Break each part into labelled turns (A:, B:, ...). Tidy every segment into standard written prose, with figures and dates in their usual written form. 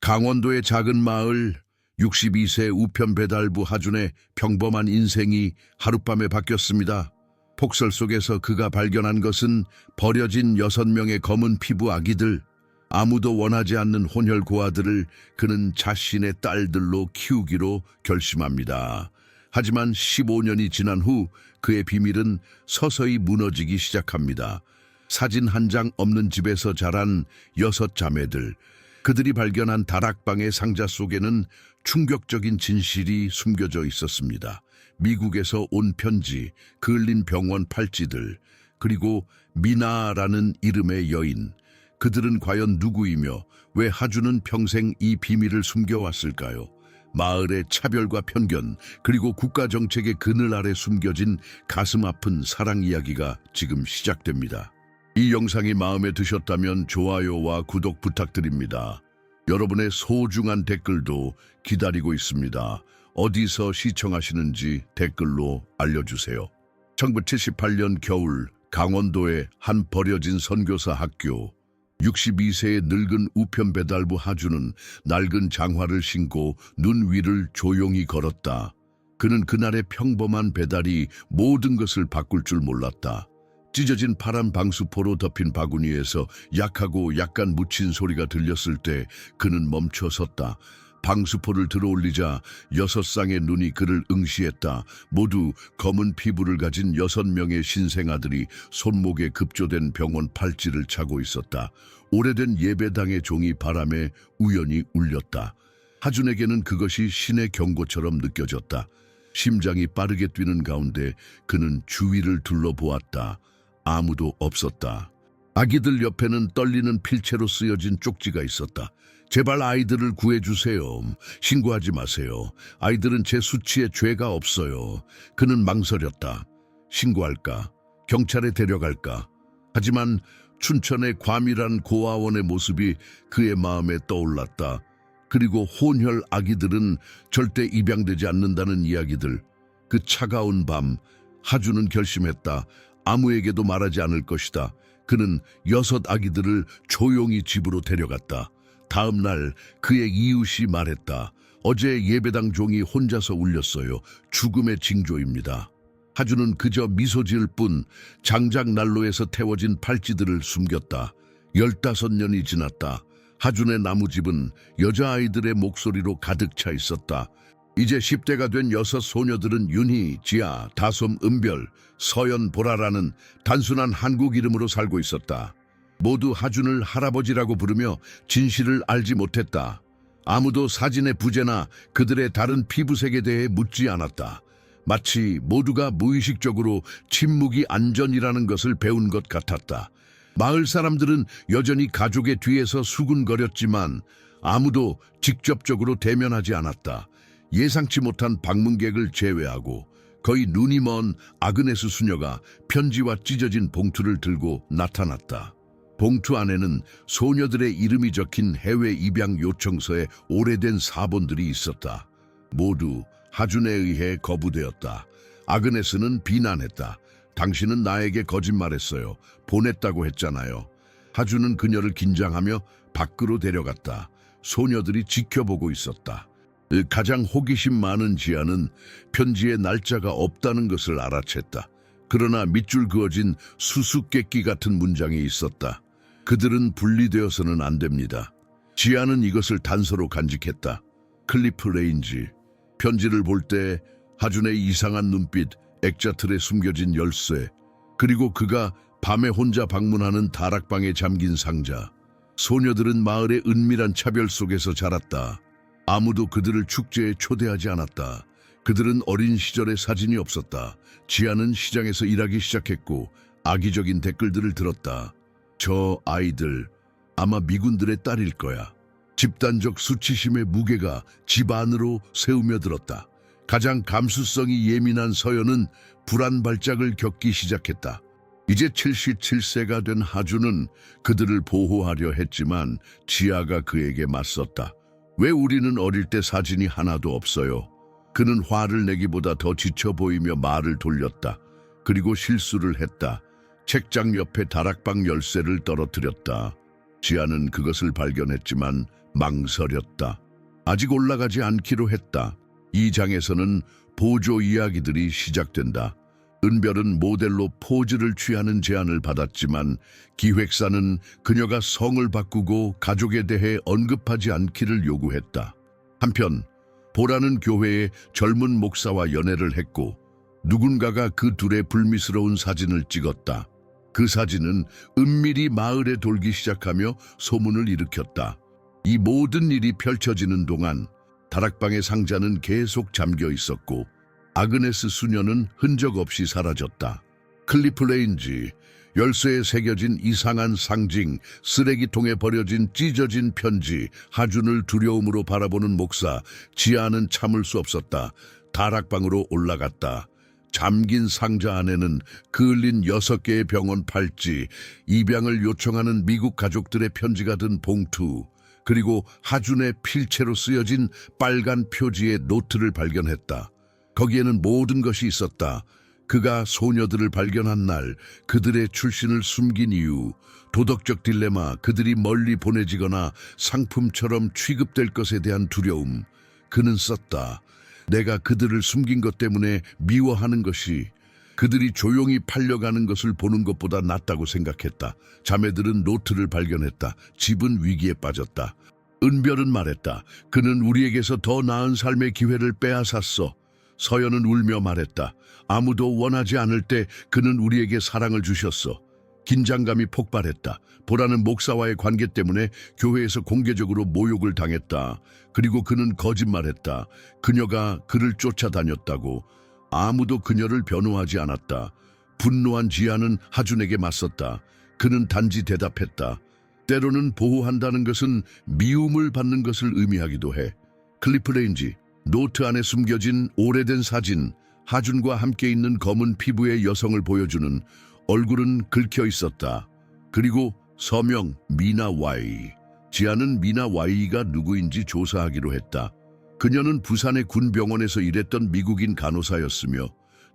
A: 강원도의 작은 마을, 62세 우편 배달부 하준의 평범한 인생이 하룻밤에 바뀌었습니다. 폭설 속에서 그가 발견한 것은 버려진 6명의 검은 피부 아기들, 아무도 원하지 않는 혼혈 고아들을 그는 자신의 딸들로 키우기로 결심합니다. 하지만 15년이 지난 후 그의 비밀은 서서히 무너지기 시작합니다. 사진 한 장 없는 집에서 자란 6자매들, 그들이 발견한 다락방의 상자 속에는 충격적인 진실이 숨겨져 있었습니다. 미국에서 온 편지, 그을린 병원 팔찌들, 그리고 미나라는 이름의 여인. 그들은 과연 누구이며 왜 하준은 평생 이 비밀을 숨겨왔을까요? 마을의 차별과 편견, 그리고 국가 정책의 그늘 아래 숨겨진 가슴 아픈 사랑 이야기가 지금 시작됩니다. 이 영상이 마음에 드셨다면 좋아요와 구독 부탁드립니다. 여러분의 소중한 댓글도 기다리고 있습니다. 어디서 시청하시는지 댓글로 알려주세요. 1978년 겨울 강원도의 한 버려진 선교사 학교. 62세의 늙은 우편 배달부 하준은 낡은 장화를 신고 눈 위를 조용히 걸었다. 그는 그날의 평범한 배달이 모든 것을 바꿀 줄 몰랐다. 찢어진 파란 방수포로 덮인 바구니에서 약하고 약간 묻힌 소리가 들렸을 때 그는 멈춰 섰다. 방수포를 들어올리자 6쌍의 눈이 그를 응시했다. 모두 검은 피부를 가진 6명의 신생아들이 손목에 급조된 병원 팔찌를 차고 있었다. 오래된 예배당의 종이 바람에 우연히 울렸다. 하준에게는 그것이 신의 경고처럼 느껴졌다. 심장이 빠르게 뛰는 가운데 그는 주위를 둘러보았다. 아무도 없었다. 아기들 옆에는 떨리는 필체로 쓰여진 쪽지가 있었다. 제발 아이들을 구해주세요. 신고하지 마세요. 아이들은 제 수치에 죄가 없어요. 그는 망설였다. 신고할까? 경찰에 데려갈까? 하지만 춘천의 과밀한 고아원의 모습이 그의 마음에 떠올랐다. 그리고 혼혈 아기들은 절대 입양되지 않는다는 이야기들. 그 차가운 밤, 하준은 결심했다. 아무에게도 말하지 않을 것이다. 그는 6 아기들을 조용히 집으로 데려갔다. 다음 날 그의 이웃이 말했다. 어제 예배당 종이 혼자서 울렸어요. 죽음의 징조입니다. 하준은 그저 미소 지을 뿐 장작 난로에서 태워진 팔찌들을 숨겼다. 15년이 지났다. 하준의 나무집은 여자아이들의 목소리로 가득 차 있었다. 이제 10대가 된 6 소녀들은 윤희, 지아, 다솜, 은별, 서연, 보라라는 단순한 한국 이름으로 살고 있었다. 모두 하준을 할아버지라고 부르며 진실을 알지 못했다. 아무도 사진의 부재나 그들의 다른 피부색에 대해 묻지 않았다. 마치 모두가 무의식적으로 침묵이 안전이라는 것을 배운 것 같았다. 마을 사람들은 여전히 가족의 뒤에서 수군거렸지만 아무도 직접적으로 대면하지 않았다. 예상치 못한 방문객을 제외하고 거의 눈이 먼 아그네스 수녀가 편지와 찢어진 봉투를 들고 나타났다. 봉투 안에는 소녀들의 이름이 적힌 해외 입양 요청서에 오래된 사본들이 있었다. 모두 하준에 의해 거부되었다. 아그네스는 비난했다. 당신은 나에게 거짓말했어요. 보냈다고 했잖아요. 하준은 그녀를 긴장하며 밖으로 데려갔다. 소녀들이 지켜보고 있었다. 가장 호기심 많은 지아는 편지에 날짜가 없다는 것을 알아챘다. 그러나 밑줄 그어진 수수께끼 같은 문장이 있었다. 그들은 분리되어서는 안 됩니다. 지아는 이것을 단서로 간직했다. 클리프 레인지. 편지를 볼 때 하준의 이상한 눈빛, 액자틀에 숨겨진 열쇠, 그리고 그가 밤에 혼자 방문하는 다락방에 잠긴 상자. 소녀들은 마을의 은밀한 차별 속에서 자랐다. 아무도 그들을 축제에 초대하지 않았다. 그들은 어린 시절의 사진이 없었다. 지아는 시장에서 일하기 시작했고 악의적인 댓글들을 들었다. 저 아이들 아마 미군들의 딸일 거야. 집단적 수치심의 무게가 집 안으로 새우며 들었다. 가장 감수성이 예민한 서연은 불안 발작을 겪기 시작했다. 이제 77세가 된 하준은 그들을 보호하려 했지만 지아가 그에게 맞섰다. 왜 우리는 어릴 때 사진이 하나도 없어요? 그는 화를 내기보다 더 지쳐 보이며 말을 돌렸다. 그리고 실수를 했다. 책장 옆에 다락방 열쇠를 떨어뜨렸다. 지아는 그것을 발견했지만 망설였다. 아직 올라가지 않기로 했다. 이 장에서는 보조 이야기들이 시작된다. 은별은 모델로 포즈를 취하는 제안을 받았지만 기획사는 그녀가 성을 바꾸고 가족에 대해 언급하지 않기를 요구했다. 한편 보라는 교회의 젊은 목사와 연애를 했고 누군가가 그 둘의 불미스러운 사진을 찍었다. 그 사진은 은밀히 마을에 돌기 시작하며 소문을 일으켰다. 이 모든 일이 펼쳐지는 동안 다락방의 상자는 계속 잠겨 있었고 아그네스 수녀는 흔적 없이 사라졌다. 클리프 레인지, 열쇠에 새겨진 이상한 상징, 쓰레기통에 버려진 찢어진 편지, 하준을 두려움으로 바라보는 목사, 지아는 참을 수 없었다. 다락방으로 올라갔다. 잠긴 상자 안에는 그을린 6개의 병원 팔찌, 입양을 요청하는 미국 가족들의 편지가 든 봉투, 그리고 하준의 필체로 쓰여진 빨간 표지의 노트를 발견했다. 거기에는 모든 것이 있었다. 그가 소녀들을 발견한 날, 그들의 출신을 숨긴 이유, 도덕적 딜레마, 그들이 멀리 보내지거나 상품처럼 취급될 것에 대한 두려움. 그는 썼다. 내가 그들을 숨긴 것 때문에 미워하는 것이 그들이 조용히 팔려가는 것을 보는 것보다 낫다고 생각했다. 자매들은 노트를 발견했다. 집은 위기에 빠졌다. 은별은 말했다. 그는 우리에게서 더 나은 삶의 기회를 빼앗았어. 서연은 울며 말했다. 아무도 원하지 않을 때 그는 우리에게 사랑을 주셨어. 긴장감이 폭발했다. 보라는 목사와의 관계 때문에 교회에서 공개적으로 모욕을 당했다. 그리고 그는 거짓말했다. 그녀가 그를 쫓아다녔다고. 아무도 그녀를 변호하지 않았다. 분노한 지아는 하준에게 맞섰다. 그는 단지 대답했다. 때로는 보호한다는 것은 미움을 받는 것을 의미하기도 해. 클리프 레인지, 노트 안에 숨겨진 오래된 사진, 하준과 함께 있는 검은 피부의 여성을 보여주는 얼굴은 긁혀 있었다. 그리고 서명 미나 와이. 지아는 미나 와이가 누구인지 조사하기로 했다. 그녀는 부산의 군병원에서 일했던 미국인 간호사였으며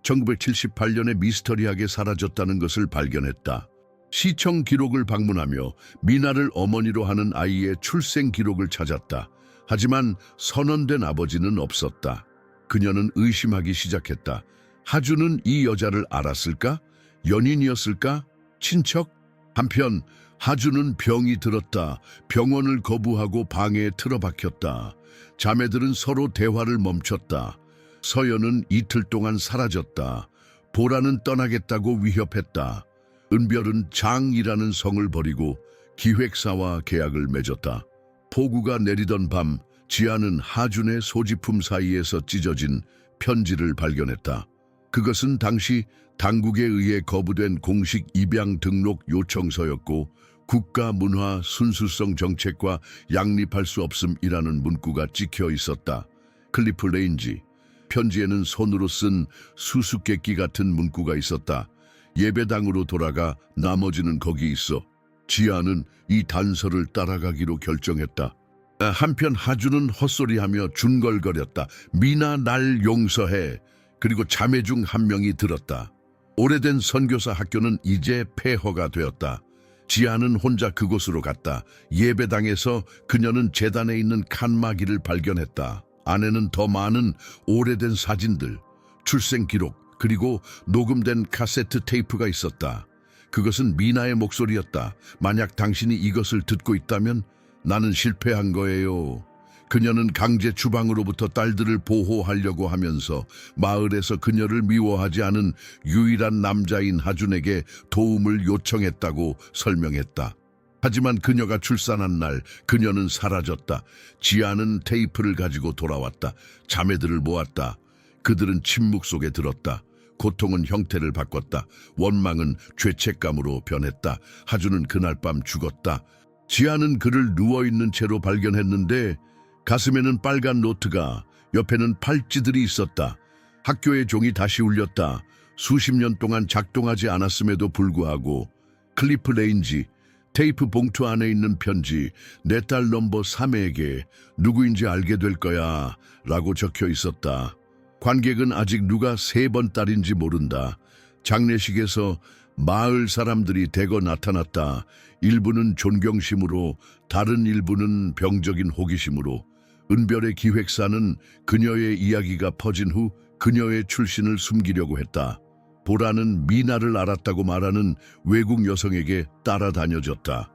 A: 1978년에 미스터리하게 사라졌다는 것을 발견했다. 시청 기록을 방문하며 미나를 어머니로 하는 아이의 출생 기록을 찾았다. 하지만 선언된 아버지는 없었다. 그녀는 의심하기 시작했다. 하준은 이 여자를 알았을까? 연인이었을까? 친척? 한편 하준은 병이 들었다. 병원을 거부하고 방에 틀어박혔다. 자매들은 서로 대화를 멈췄다. 서연은 이틀 동안 사라졌다. 보라는 떠나겠다고 위협했다. 은별은 장이라는 성을 버리고 기획사와 계약을 맺었다. 폭우가 내리던 밤, 지아는 하준의 소지품 사이에서 찢어진 편지를 발견했다. 그것은 당시 당국에 의해 거부된 공식 입양 등록 요청서였고 국가 문화 순수성 정책과 양립할 수 없음이라는 문구가 찍혀 있었다. 클리프 레인지, 편지에는 손으로 쓴 수수께끼 같은 문구가 있었다. 예배당으로 돌아가 나머지는 거기 있어. 지아는 이 단서를 따라가기로 결정했다. 한편 하준은 헛소리하며 중걸거렸다. 미나 날 용서해. 그리고 자매 중 한 명이 들었다. 오래된 선교사 학교는 이제 폐허가 되었다. 지아는 혼자 그곳으로 갔다. 예배당에서 그녀는 제단에 있는 칸막이를 발견했다. 안에는 더 많은 오래된 사진들, 출생 기록, 그리고 녹음된 카세트 테이프가 있었다. 그것은 미나의 목소리였다. 만약 당신이 이것을 듣고 있다면 나는 실패한 거예요. 그녀는 강제 추방으로부터 딸들을 보호하려고 하면서 마을에서 그녀를 미워하지 않은 유일한 남자인 하준에게 도움을 요청했다고 설명했다. 하지만 그녀가 출산한 날 그녀는 사라졌다. 지아는 테이프를 가지고 돌아왔다. 자매들을 모았다. 그들은 침묵 속에 들었다. 고통은 형태를 바꿨다. 원망은 죄책감으로 변했다. 하준은 그날 밤 죽었다. 지아는 그를 누워있는 채로 발견했는데 가슴에는 빨간 노트가, 옆에는 팔찌들이 있었다. 학교의 종이 다시 울렸다. 수십 년 동안 작동하지 않았음에도 불구하고 클리프 레인지, 테이프 봉투 안에 있는 편지, 내 딸 넘버 3에게 누구인지 알게 될 거야 라고 적혀 있었다. 관객은 아직 누가 3번 딸인지 모른다. 장례식에서 마을 사람들이 대거 나타났다. 일부는 존경심으로, 다른 일부는 병적인 호기심으로. 은별의 기획사는 그녀의 이야기가 퍼진 후 그녀의 출신을 숨기려고 했다. 보라는 미나를 알았다고 말하는 외국 여성에게 따라다녀졌다.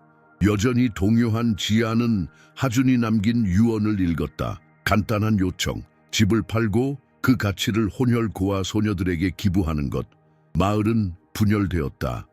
A: 여전히 동요한 지아는 하준이 남긴 유언을 읽었다. 간단한 요청, 집을 팔고 그 가치를 혼혈 고아 소녀들에게 기부하는 것. 마을은 분열되었다.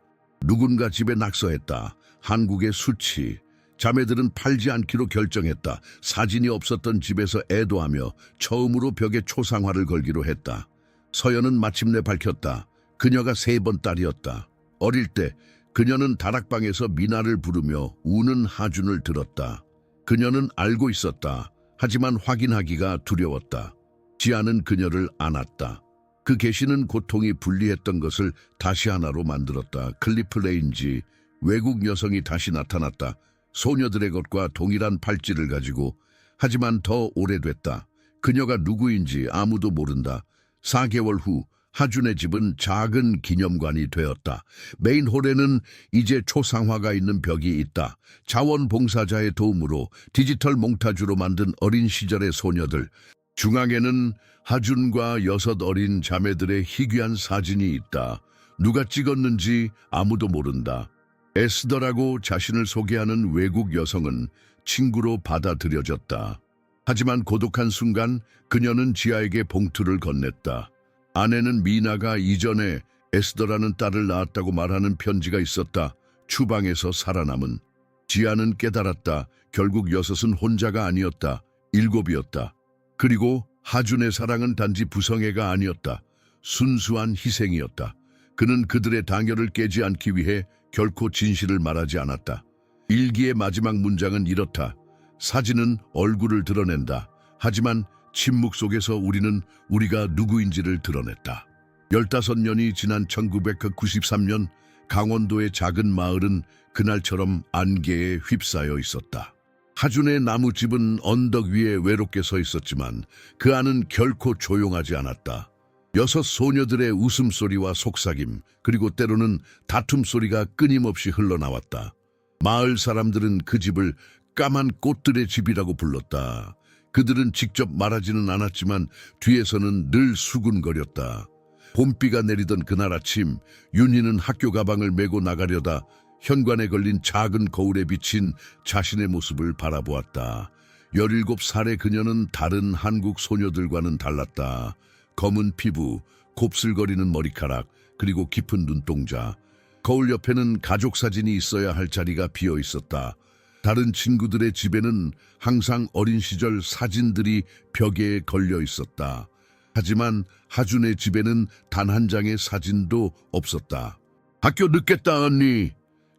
A: 누군가 집에 낙서했다. 한국의 수치. 자매들은 팔지 않기로 결정했다. 사진이 없었던 집에서 애도하며 처음으로 벽에 초상화를 걸기로 했다. 서연은 마침내 밝혔다. 그녀가 3번 딸이었다. 어릴 때 그녀는 다락방에서 미나를 부르며 우는 하준을 들었다. 그녀는 알고 있었다. 하지만 확인하기가 두려웠다. 지아는 그녀를 안았다. 그 계시는 고통이 분리했던 것을 다시 하나로 만들었다. 클리프 레인지. 외국 여성이 다시 나타났다. 소녀들의 것과 동일한 팔찌를 가지고. 하지만 더 오래됐다. 그녀가 누구인지 아무도 모른다. 4개월 후 하준의 집은 작은 기념관이 되었다. 메인홀에는 이제 초상화가 있는 벽이 있다. 자원봉사자의 도움으로 디지털 몽타주로 만든 어린 시절의 소녀들. 중앙에는 하준과 6 어린 자매들의 희귀한 사진이 있다. 누가 찍었는지 아무도 모른다. 에스더라고 자신을 소개하는 외국 여성은 친구로 받아들여졌다. 하지만 고독한 순간 그녀는 지아에게 봉투를 건넸다. 아내는 미나가 이전에 에스더라는 딸을 낳았다고 말하는 편지가 있었다. 추방에서 살아남은. 지아는 깨달았다. 결국 6은 혼자가 아니었다. 7이었다. 그리고 하준의 사랑은 단지 부성애가 아니었다. 순수한 희생이었다. 그는 그들의 당열을 깨지 않기 위해 결코 진실을 말하지 않았다. 일기의 마지막 문장은 이렇다. 사진은 얼굴을 드러낸다. 하지만 침묵 속에서 우리는 우리가 누구인지를 드러냈다. 15년이 지난 1993년 강원도의 작은 마을은 그날처럼 안개에 휩싸여 있었다. 하준의 나무집은 언덕 위에 외롭게 서 있었지만 그 안은 결코 조용하지 않았다. 6 소녀들의 웃음소리와 속삭임, 그리고 때로는 다툼 소리가 끊임없이 흘러나왔다. 마을 사람들은 그 집을 까만 꽃들의 집이라고 불렀다. 그들은 직접 말하지는 않았지만 뒤에서는 늘 수군거렸다. 봄비가 내리던 그날 아침, 윤희는 학교 가방을 메고 나가려다 현관에 걸린 작은 거울에 비친 자신의 모습을 바라보았다. 17살의 그녀는 다른 한국 소녀들과는 달랐다. 검은 피부, 곱슬거리는 머리카락, 그리고 깊은 눈동자. 거울 옆에는 가족 사진이 있어야 할 자리가 비어 있었다. 다른 친구들의 집에는 항상 어린 시절 사진들이 벽에 걸려 있었다. 하지만 하준의 집에는 단 한 장의 사진도 없었다. 학교 늦겠다 언니.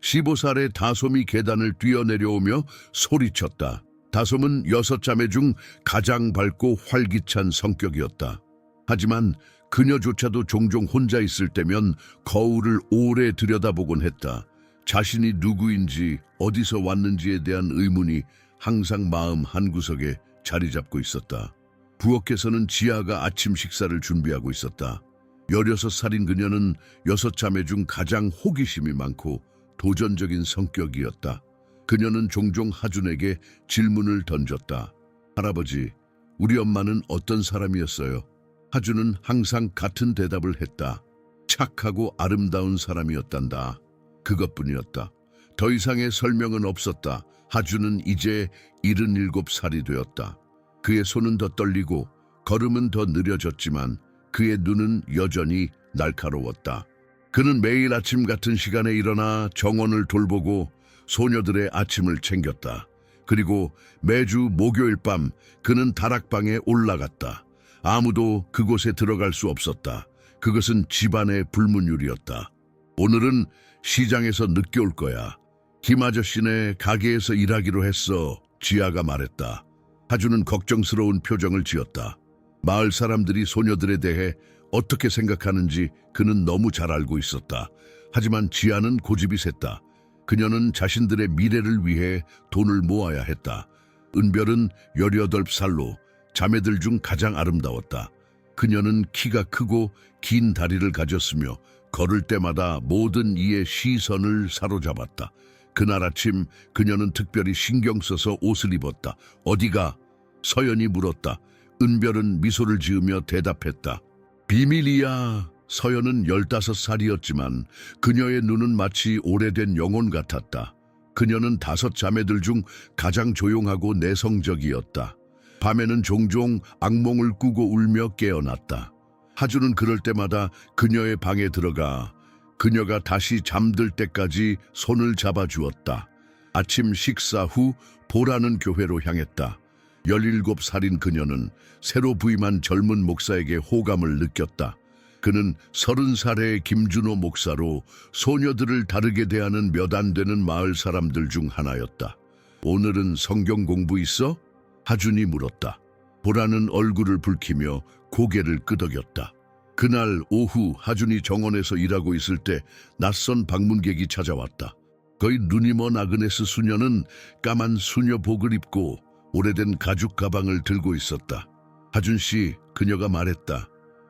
A: 15살의 다솜이 계단을 뛰어내려오며 소리쳤다. 다솜은 6자매 중 가장 밝고 활기찬 성격이었다. 하지만 그녀조차도 종종 혼자 있을 때면 거울을 오래 들여다보곤 했다. 자신이 누구인지 어디서 왔는지에 대한 의문이 항상 마음 한구석에 자리 잡고 있었다. 부엌에서는 지아가 아침 식사를 준비하고 있었다. 16살인 그녀는 6자매 중 가장 호기심이 많고 도전적인 성격이었다. 그녀는 종종 하준에게 질문을 던졌다. 할아버지, 우리 엄마는 어떤 사람이었어요? 하준은 항상 같은 대답을 했다. 착하고 아름다운 사람이었단다. 그것뿐이었다. 더 이상의 설명은 없었다. 하준은 이제 77살이 되었다. 그의 손은 더 떨리고 걸음은 더 느려졌지만 그의 눈은 여전히 날카로웠다. 그는 매일 아침 같은 시간에 일어나 정원을 돌보고 소녀들의 아침을 챙겼다. 그리고 매주 목요일 밤 그는 다락방에 올라갔다. 아무도 그곳에 들어갈 수 없었다. 그것은 집안의 불문율이었다. 오늘은 시장에서 늦게 올 거야. 김 아저씨네 가게에서 일하기로 했어. 지아가 말했다. 하준은 걱정스러운 표정을 지었다. 마을 사람들이 소녀들에 대해 어떻게 생각하는지 그는 너무 잘 알고 있었다. 하지만 지아는 고집이 셌다. 그녀는 자신들의 미래를 위해 돈을 모아야 했다. 은별은 18살로 자매들 중 가장 아름다웠다. 그녀는 키가 크고 긴 다리를 가졌으며 걸을 때마다 모든 이의 시선을 사로잡았다. 그날 아침 그녀는 특별히 신경 써서 옷을 입었다. 어디가? 서연이 물었다. 은별은 미소를 지으며 대답했다. 비밀이야. 서연은 15살이었지만 그녀의 눈은 마치 오래된 영혼 같았다. 그녀는 5 자매들 중 가장 조용하고 내성적이었다. 밤에는 종종 악몽을 꾸고 울며 깨어났다. 하주는 그럴 때마다 그녀의 방에 들어가 그녀가 다시 잠들 때까지 손을 잡아주었다. 아침 식사 후 보라는 교회로 향했다. 17살인 그녀는 새로 부임한 젊은 목사에게 호감을 느꼈다. 그는 30살의 김준호 목사로 소녀들을 다르게 대하는 몇 안 되는 마을 사람들 중 하나였다. 오늘은 성경 공부 있어? 하준이 물었다. 보라는 얼굴을 붉히며 고개를 끄덕였다. 그날 오후 하준이 정원에서 일하고 있을 때 낯선 방문객이 찾아왔다. 거의 눈이 먼 아그네스 수녀는 까만 수녀복을 입고 오래된 가죽 가방을 들고 있었다. 하준 씨, 그녀가 말했다.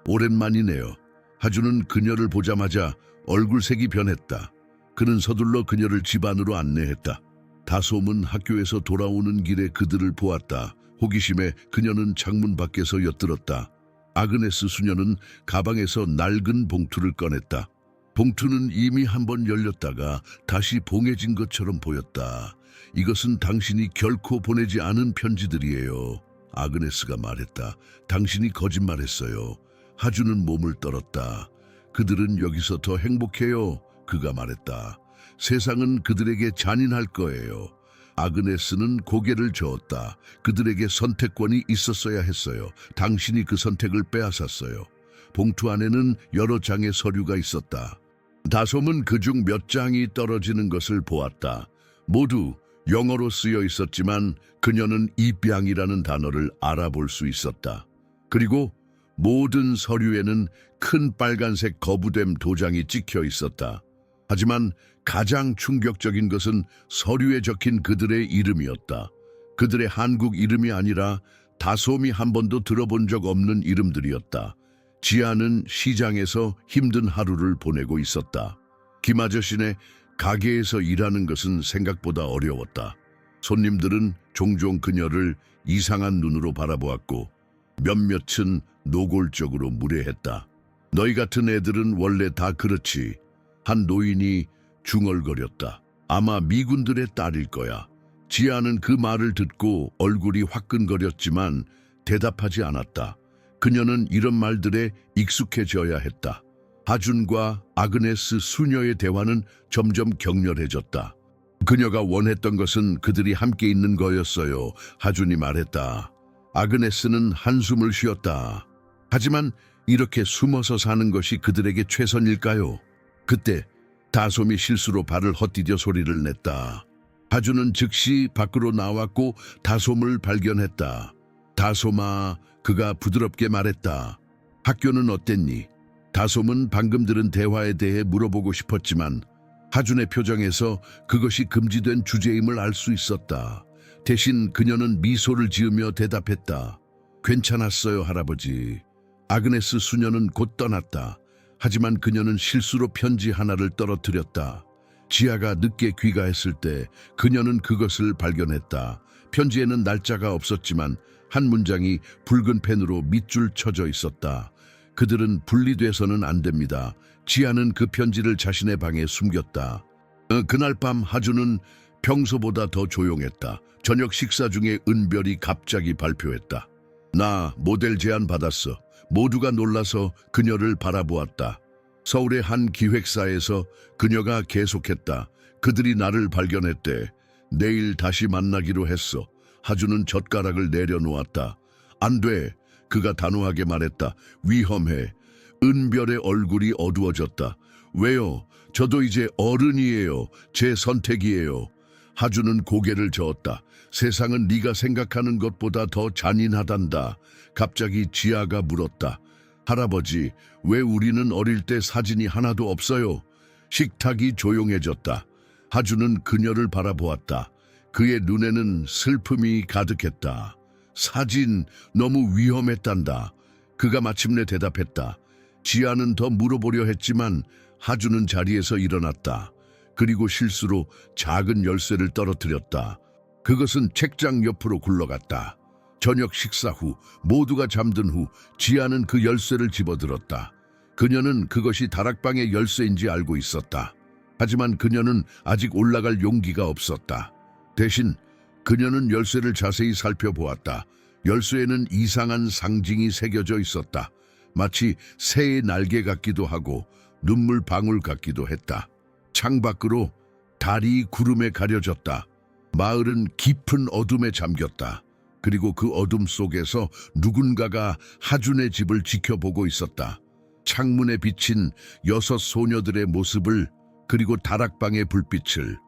A: 오랜만이네요. 하준은 그녀를 보자마자 얼굴색이 변했다. 그는 서둘러 그녀를 집 안으로 안내했다. 다솜은 학교에서 돌아오는 길에 그들을 보았다. 호기심에 그녀는 창문 밖에서 엿들었다. 아그네스 수녀는 가방에서 낡은 봉투를 꺼냈다. 봉투는 이미 한 번 열렸다가 다시 봉해진 것처럼 보였다. 이것은 당신이 결코 보내지 않은 편지들이에요. 아그네스가 말했다. 당신이 거짓말했어요. 하주는 몸을 떨었다. 그들은 여기서 더 행복해요. 그가 말했다. 세상은 그들에게 잔인할 거예요. 아그네스는 고개를 저었다. 그들에게 선택권이 있었어야 했어요. 당신이 그 선택을 빼앗았어요. 봉투 안에는 여러 장의 서류가 있었다. 다솜은 그중 몇 장이 떨어지는 것을 보았다. 모두 영어로 쓰여 있었지만 그녀는 입양이라는 단어를 알아볼 수 있었다. 그리고 모든 서류에는 큰 빨간색 거부됨 도장이 찍혀 있었다. 하지만 가장 충격적인 것은 서류에 적힌 그들의 이름이었다. 그들의 한국 이름이 아니라 다솜이 한 번도 들어본 적 없는 이름들이었다. 지아는 시장에서 힘든 하루를 보내고 있었다. 김아저씨네 가게에서 일하는 것은 생각보다 어려웠다. 손님들은 종종 그녀를 이상한 눈으로 바라보았고 몇몇은 노골적으로 무례했다. 너희 같은 애들은 원래 다 그렇지. 한 노인이 중얼거렸다. 아마 미군들의 딸일 거야. 지아는 그 말을 듣고 얼굴이 화끈거렸지만 대답하지 않았다. 그녀는 이런 말들에 익숙해져야 했다. 하준과 아그네스 수녀의 대화는 점점 격렬해졌다. 그녀가 원했던 것은 그들이 함께 있는 거였어요. 하준이 말했다. 아그네스는 한숨을 쉬었다. 하지만 이렇게 숨어서 사는 것이 그들에게 최선일까요? 그때 다솜이 실수로 발을 헛디뎌 소리를 냈다. 하준은 즉시 밖으로 나왔고 다솜을 발견했다. 다솜아, 그가 부드럽게 말했다. 학교는 어땠니? 다솜은 방금 들은 대화에 대해 물어보고 싶었지만 하준의 표정에서 그것이 금지된 주제임을 알 수 있었다. 대신 그녀는 미소를 지으며 대답했다. 괜찮았어요, 할아버지. 아그네스 수녀는 곧 떠났다. 하지만 그녀는 실수로 편지 하나를 떨어뜨렸다. 지아가 늦게 귀가했을 때 그녀는 그것을 발견했다. 편지에는 날짜가 없었지만 한 문장이 붉은 펜으로 밑줄 쳐져 있었다. 그들은 분리돼서는 안 됩니다. 지아는 그 편지를 자신의 방에 숨겼다. 그날 밤 하주는 평소보다 더 조용했다. 저녁 식사 중에 은별이 갑자기 발표했다. 나 모델 제안 받았어. 모두가 놀라서 그녀를 바라보았다. 서울의 한 기획사에서 그녀가 계속했다. 그들이 나를 발견했대. 내일 다시 만나기로 했어. 하주는 젓가락을 내려놓았다. 안 돼. 그가 단호하게 말했다. 위험해. 은별의 얼굴이 어두워졌다. 왜요? 저도 이제 어른이에요. 제 선택이에요. 하주는 고개를 저었다. 세상은 네가 생각하는 것보다 더 잔인하단다. 갑자기 지아가 물었다. 할아버지, 왜 우리는 어릴 때 사진이 하나도 없어요? 식탁이 조용해졌다. 하주는 그녀를 바라보았다. 그의 눈에는 슬픔이 가득했다. 사진 너무 위험했단다. 그가 마침내 대답했다. 지아는 더 물어보려 했지만 하주는 자리에서 일어났다. 그리고 실수로 작은 열쇠를 떨어뜨렸다. 그것은 책장 옆으로 굴러갔다. 저녁 식사 후 모두가 잠든 후 지아는 그 열쇠를 집어들었다. 그녀는 그것이 다락방의 열쇠인지 알고 있었다. 하지만 그녀는 아직 올라갈 용기가 없었다. 대신 그녀는 열쇠를 자세히 살펴보았다. 열쇠에는 이상한 상징이 새겨져 있었다. 마치 새의 날개 같기도 하고 눈물 방울 같기도 했다. 창밖으로 달이 구름에 가려졌다. 마을은 깊은 어둠에 잠겼다. 그리고 그 어둠 속에서 누군가가 하준의 집을 지켜보고 있었다. 창문에 비친 6 소녀들의 모습을, 그리고 다락방의 불빛을.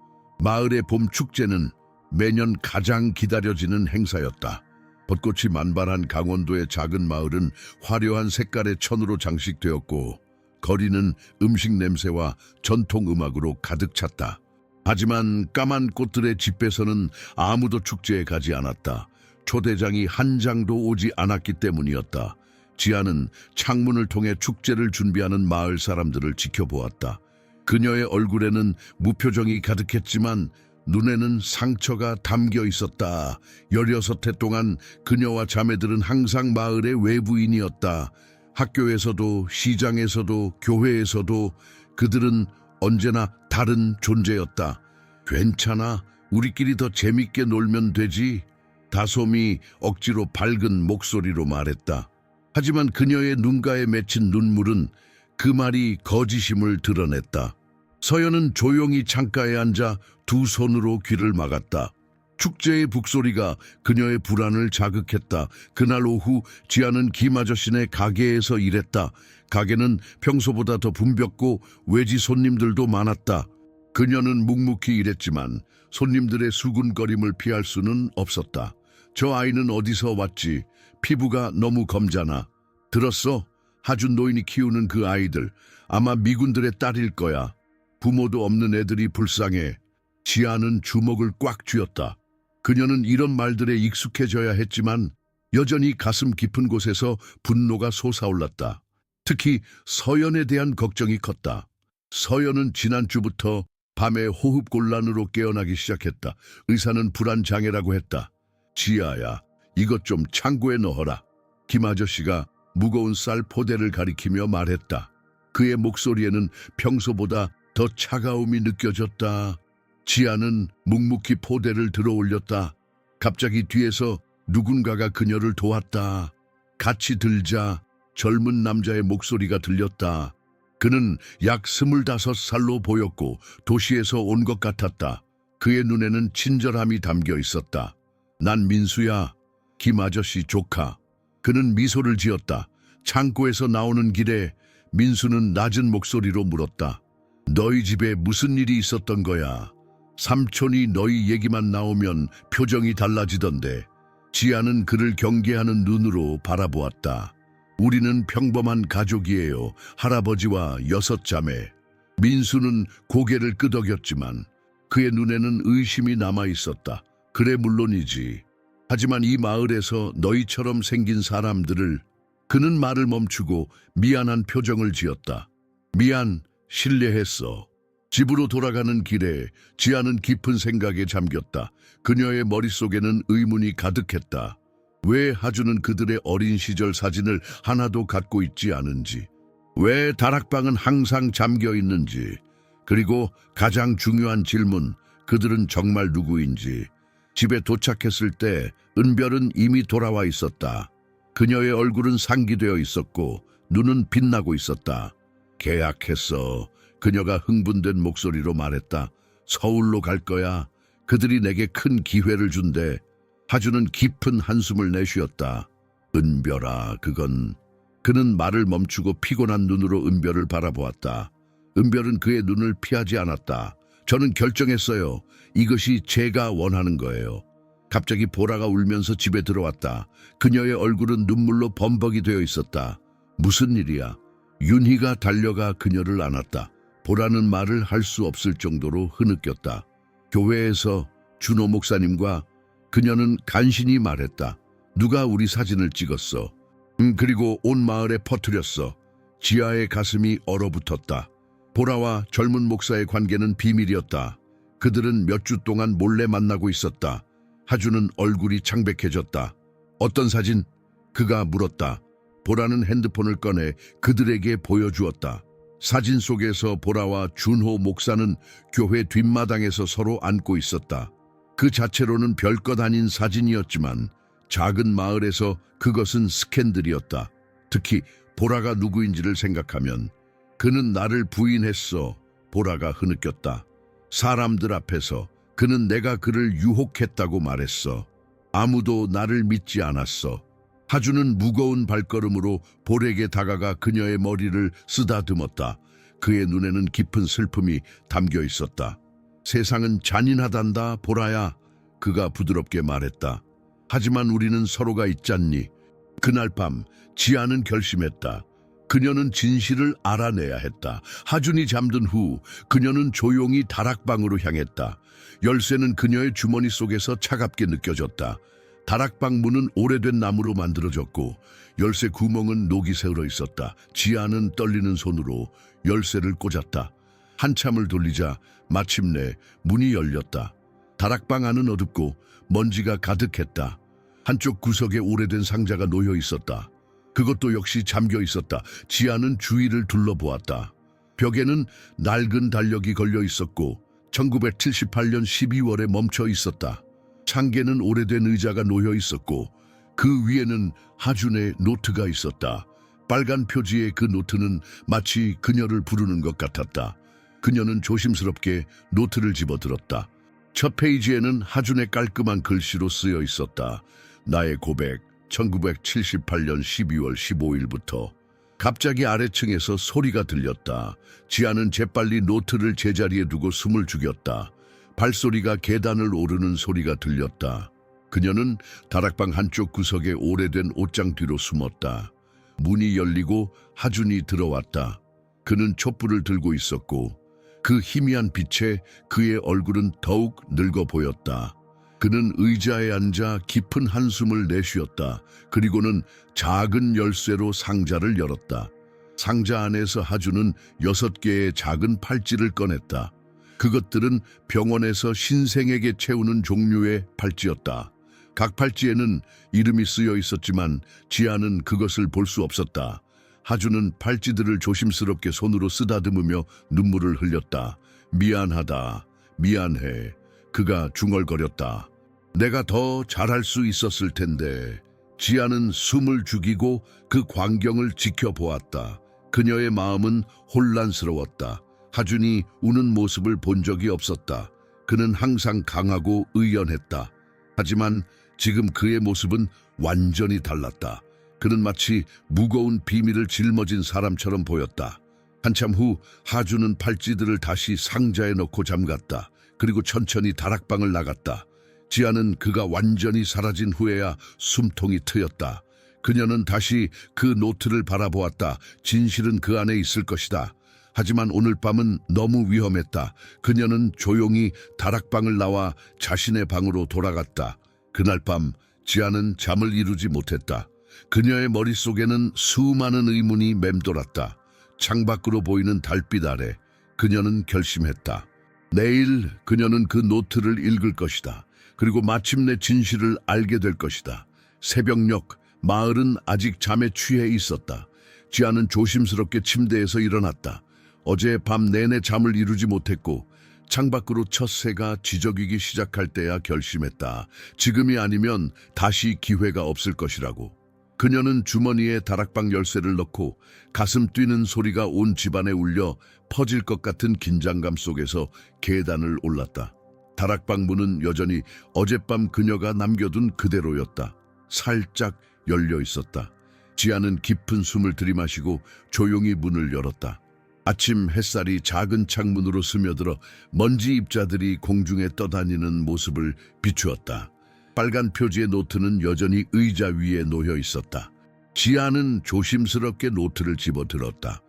A: 마을의 봄 축제는 매년 가장 기다려지는 행사였다. 벚꽃이 만발한 강원도의 작은 마을은 화려한 색깔의 천으로 장식되었고 거리는 음식 냄새와 전통 음악으로 가득 찼다. 하지만 까만 꽃들의 집에서는 아무도 축제에 가지 않았다. 초대장이 한 장도 오지 않았기 때문이었다. 지아는 창문을 통해 축제를 준비하는 마을 사람들을 지켜보았다. 그녀의 얼굴에는 무표정이 가득했지만 눈에는 상처가 담겨 있었다. 16해 동안 그녀와 자매들은 항상 마을의 외부인이었다. 학교에서도, 시장에서도, 교회에서도 그들은 언제나 다른 존재였다. 괜찮아, 우리끼리 더 재밌게 놀면 되지. 다솜이 억지로 밝은 목소리로 말했다. 하지만 그녀의 눈가에 맺힌 눈물은 그 말이 거짓임을 드러냈다. 서연은 조용히 창가에 앉아 2 손으로 귀를 막았다. 축제의 북소리가 그녀의 불안을 자극했다. 그날 오후 지아는 김아저씨네 가게에서 일했다. 가게는 평소보다 더 붐볐고 외지 손님들도 많았다. 그녀는 묵묵히 일했지만 손님들의 수군거림을 피할 수는 없었다. 저 아이는 어디서 왔지? 피부가 너무 검잖아. 들었어? 하준 노인이 키우는 그 아이들. 아마 미군들의 딸일 거야. 부모도 없는 애들이 불쌍해. 지아는 주먹을 꽉 쥐었다. 그녀는 이런 말들에 익숙해져야 했지만 여전히 가슴 깊은 곳에서 분노가 솟아올랐다. 특히 서연에 대한 걱정이 컸다. 서연은 지난주부터 밤에 호흡곤란으로 깨어나기 시작했다. 의사는 불안장애라고 했다. 지아야, 이것 좀 창고에 넣어라. 김 아저씨가 무거운 쌀 포대를 가리키며 말했다. 그의 목소리에는 평소보다 더 차가움이 느껴졌다. 지아는 묵묵히 포대를 들어 올렸다. 갑자기 뒤에서 누군가가 그녀를 도왔다. 같이 들자. 젊은 남자의 목소리가 들렸다. 그는 약 25살로 보였고 도시에서 온 것 같았다. 그의 눈에는 친절함이 담겨 있었다. 난 민수야, 김 아저씨 조카. 그는 미소를 지었다. 창고에서 나오는 길에 민수는 낮은 목소리로 물었다. 너희 집에 무슨 일이 있었던 거야? 삼촌이 너희 얘기만 나오면 표정이 달라지던데. 지아는 그를 경계하는 눈으로 바라보았다. 우리는 평범한 가족이에요. 할아버지와 6 자매. 민수는 고개를 끄덕였지만 그의 눈에는 의심이 남아 있었다. 그래, 물론이지. 하지만 이 마을에서 너희처럼 생긴 사람들을. 그는 말을 멈추고 미안한 표정을 지었다. 미안, 실례했어. 집으로 돌아가는 길에 지아는 깊은 생각에 잠겼다. 그녀의 머릿속에는 의문이 가득했다. 왜 하주는 그들의 어린 시절 사진을 하나도 갖고 있지 않은지, 왜 다락방은 항상 잠겨 있는지, 그리고 가장 중요한 질문, 그들은 정말 누구인지. 집에 도착했을 때 은별은 이미 돌아와 있었다. 그녀의 얼굴은 상기되어 있었고 눈은 빛나고 있었다. 계약했어. 그녀가 흥분된 목소리로 말했다. 서울로 갈 거야. 그들이 내게 큰 기회를 준대. 하주는 깊은 한숨을 내쉬었다. 은별아, 그건... 그는 말을 멈추고 피곤한 눈으로 은별을 바라보았다. 은별은 그의 눈을 피하지 않았다. 저는 결정했어요. 이것이 제가 원하는 거예요. 갑자기 보라가 울면서 집에 들어왔다. 그녀의 얼굴은 눈물로 범벅이 되어 있었다. 무슨 일이야? 윤희가 달려가 그녀를 안았다. 보라는 말을 할 수 없을 정도로 흐느꼈다. 교회에서 준호 목사님과. 그녀는 간신히 말했다. 누가 우리 사진을 찍었어. 그리고 온 마을에 퍼뜨렸어. 지아의 가슴이 얼어붙었다. 보라와 젊은 목사의 관계는 비밀이었다. 그들은 몇 주 동안 몰래 만나고 있었다. 하주는 얼굴이 창백해졌다. 어떤 사진? 그가 물었다. 보라는 핸드폰을 꺼내 그들에게 보여주었다. 사진 속에서 보라와 준호 목사는 교회 뒷마당에서 서로 안고 있었다. 그 자체로는 별것 아닌 사진이었지만 작은 마을에서 그것은 스캔들이었다. 특히 보라가 누구인지를 생각하면 그는 나를 부인했어. 보라가 흐느꼈다. 사람들 앞에서 그는 내가 그를 유혹했다고 말했어. 아무도 나를 믿지 않았어. 하주는 무거운 발걸음으로 볼에게 다가가 그녀의 머리를 쓰다듬었다. 그의 눈에는 깊은 슬픔이 담겨 있었다. 세상은 잔인하단다, 보라야. 그가 부드럽게 말했다. 하지만 우리는 서로가 있잖니. 그날 밤 지아는 결심했다. 그녀는 진실을 알아내야 했다. 하준이 잠든 후 그녀는 조용히 다락방으로 향했다. 열쇠는 그녀의 주머니 속에서 차갑게 느껴졌다. 다락방 문은 오래된 나무로 만들어졌고 열쇠 구멍은 녹이 새어 있었다. 지아는 떨리는 손으로 열쇠를 꽂았다. 한참을 돌리자 마침내 문이 열렸다. 다락방 안은 어둡고 먼지가 가득했다. 한쪽 구석에 오래된 상자가 놓여 있었다. 그것도 역시 잠겨 있었다. 지아는 주위를 둘러보았다. 벽에는 낡은 달력이 걸려 있었고 1978년 12월에 멈춰 있었다. 창계는 오래된 의자가 놓여 있었고 그 위에는 하준의 노트가 있었다. 빨간 표지의 그 노트는 마치 그녀를 부르는 것 같았다. 그녀는 조심스럽게 노트를 집어들었다. 첫 페이지에는 하준의 깔끔한 글씨로 쓰여 있었다. 나의 고백, 1978년 12월 15일부터. 갑자기 아래층에서 소리가 들렸다. 지아는 재빨리 노트를 제자리에 두고 숨을 죽였다. 발소리가 계단을 오르는 소리가 들렸다. 그녀는 다락방 한쪽 구석에 오래된 옷장 뒤로 숨었다. 문이 열리고 하준이 들어왔다. 그는 촛불을 들고 있었고 그 희미한 빛에 그의 얼굴은 더욱 늙어 보였다. 그는 의자에 앉아 깊은 한숨을 내쉬었다. 그리고는 작은 열쇠로 상자를 열었다. 상자 안에서 하준은 6개의 작은 팔찌를 꺼냈다. 그것들은 병원에서 신생에게 채우는 종류의 팔찌였다. 각 팔찌에는 이름이 쓰여 있었지만 지아는 그것을 볼 수 없었다. 하준은 팔찌들을 조심스럽게 손으로 쓰다듬으며 눈물을 흘렸다. 미안하다. 미안해. 그가 중얼거렸다. 내가 더 잘할 수 있었을 텐데. 지아는 숨을 죽이고 그 광경을 지켜보았다. 그녀의 마음은 혼란스러웠다. 하준이 우는 모습을 본 적이 없었다. 그는 항상 강하고 의연했다. 하지만 지금 그의 모습은 완전히 달랐다. 그는 마치 무거운 비밀을 짊어진 사람처럼 보였다. 한참 후 하준은 팔찌들을 다시 상자에 넣고 잠갔다. 그리고 천천히 다락방을 나갔다. 지아는 그가 완전히 사라진 후에야 숨통이 트였다. 그녀는 다시 그 노트를 바라보았다. 진실은 그 안에 있을 것이다. 하지만 오늘 밤은 너무 위험했다. 그녀는 조용히 다락방을 나와 자신의 방으로 돌아갔다. 그날 밤 지아는 잠을 이루지 못했다. 그녀의 머릿속에는 수많은 의문이 맴돌았다. 창밖으로 보이는 달빛 아래 그녀는 결심했다. 내일 그녀는 그 노트를 읽을 것이다. 그리고 마침내 진실을 알게 될 것이다. 새벽녘 마을은 아직 잠에 취해 있었다. 지아는 조심스럽게 침대에서 일어났다. 어제 밤 내내 잠을 이루지 못했고 창밖으로 첫 새가 지저귀기 시작할 때야 결심했다. 지금이 아니면 다시 기회가 없을 것이라고. 그녀는 주머니에 다락방 열쇠를 넣고 가슴 뛰는 소리가 온 집안에 울려 퍼질 것 같은 긴장감 속에서 계단을 올랐다. 다락방 문은 여전히 어젯밤 그녀가 남겨둔 그대로였다. 살짝 열려 있었다. 지아는 깊은 숨을 들이마시고 조용히 문을 열었다. 아침 햇살이 작은 창문으로 스며들어 먼지 입자들이 공중에 떠다니는 모습을 비추었다. 빨간 표지의 노트는 여전히 의자 위에 놓여 있었다. 지아는 조심스럽게 노트를 집어들었다.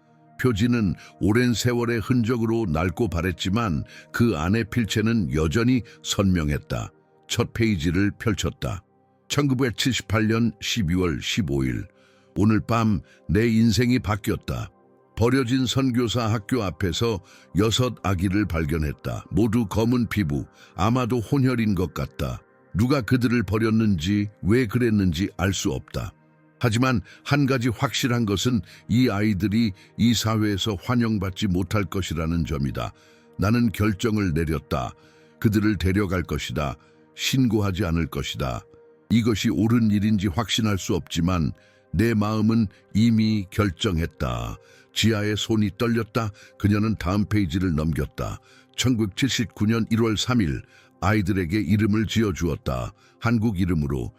A: 표지는 오랜 세월의 흔적으로 낡고 바랬지만 그 안의 필체는 여전히 선명했다. 첫 페이지를 펼쳤다. 1978년 12월 15일. 오늘 밤 내 인생이 바뀌었다. 버려진 선교사 학교 앞에서 6 아기를 발견했다. 모두 검은 피부, 아마도 혼혈인 것 같다. 누가 그들을 버렸는지, 왜 그랬는지 알 수 없다. 하지만 한 가지 확실한 것은 이 아이들이 이 사회에서 환영받지 못할 것이라는 점이다. 나는 결정을 내렸다. 그들을 데려갈 것이다. 신고하지 않을 것이다. 이것이 옳은 일인지 확신할 수 없지만 내 마음은 이미 결정했다. 지아의 손이 떨렸다. 그녀는 다음 페이지를 넘겼다. 1979년 1월 3일 아이들에게 이름을 지어주었다. 한국 이름으로.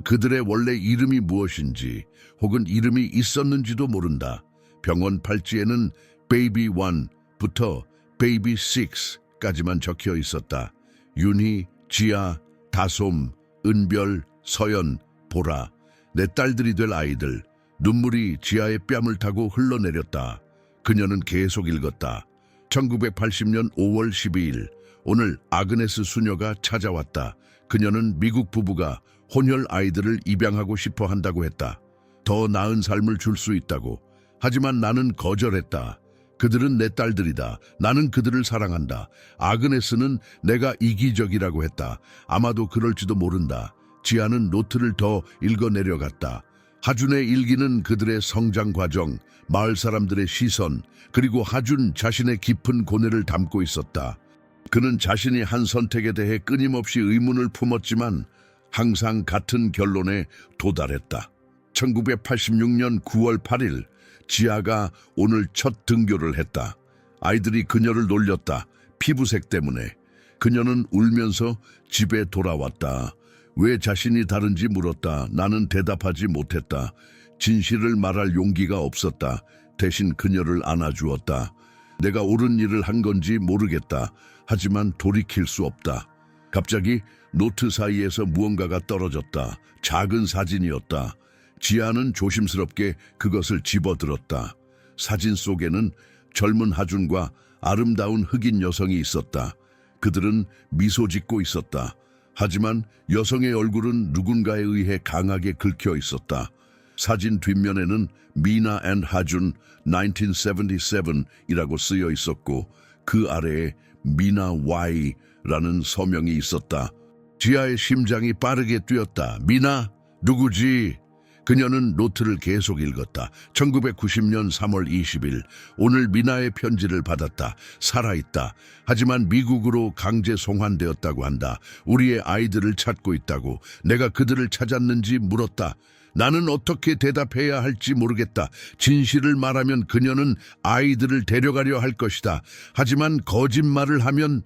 A: 그들의 원래 이름이 무엇인지 혹은 이름이 있었는지도 모른다. 병원 팔찌에는 베이비 1부터 베이비 6까지만 적혀 있었다. 윤희, 지아, 다솜, 은별, 서연, 보라. 내 딸들이 될 아이들. 눈물이 지아의 뺨을 타고 흘러내렸다. 그녀는 계속 읽었다. 1980년 5월 12일 오늘 아그네스 수녀가 찾아왔다. 그녀는 미국 부부가 혼혈 아이들을 입양하고 싶어 한다고 했다. 더 나은 삶을 줄 수 있다고. 하지만 나는 거절했다. 그들은 내 딸들이다. 나는 그들을 사랑한다. 아그네스는 내가 이기적이라고 했다. 아마도 그럴지도 모른다. 지아는 노트를 더 읽어내려갔다. 하준의 일기는 그들의 성장 과정, 마을 사람들의 시선, 그리고 하준 자신의 깊은 고뇌를 담고 있었다. 그는 자신이 한 선택에 대해 끊임없이 의문을 품었지만 항상 같은 결론에 도달했다. 1986년 9월 8일 지아가 오늘 첫 등교를 했다. 아이들이 그녀를 놀렸다. 피부색 때문에. 그녀는 울면서 집에 돌아왔다. 왜 자신이 다른지 물었다. 나는 대답하지 못했다. 진실을 말할 용기가 없었다. 대신 그녀를 안아주었다. 내가 옳은 일을 한 건지 모르겠다. 하지만 돌이킬 수 없다. 갑자기 노트 사이에서 무언가가 떨어졌다. 작은 사진이었다. 지아는 조심스럽게 그것을 집어들었다. 사진 속에는 젊은 하준과 아름다운 흑인 여성이 있었다. 그들은 미소 짓고 있었다. 하지만 여성의 얼굴은 누군가에 의해 강하게 긁혀 있었다. 사진 뒷면에는 미나 앤 하준 1977이라고 쓰여 있었고 그 아래에 미나 Y라는 서명이 있었다. 지아의 심장이 빠르게 뛰었다. 미나? 누구지? 그녀는 노트를 계속 읽었다. 1990년 3월 20일 오늘 미나의 편지를 받았다. 살아있다. 하지만 미국으로 강제 송환되었다고 한다. 우리의 아이들을 찾고 있다고. 내가 그들을 찾았는지 물었다. 나는 어떻게 대답해야 할지 모르겠다. 진실을 말하면 그녀는 아이들을 데려가려 할 것이다. 하지만 거짓말을 하면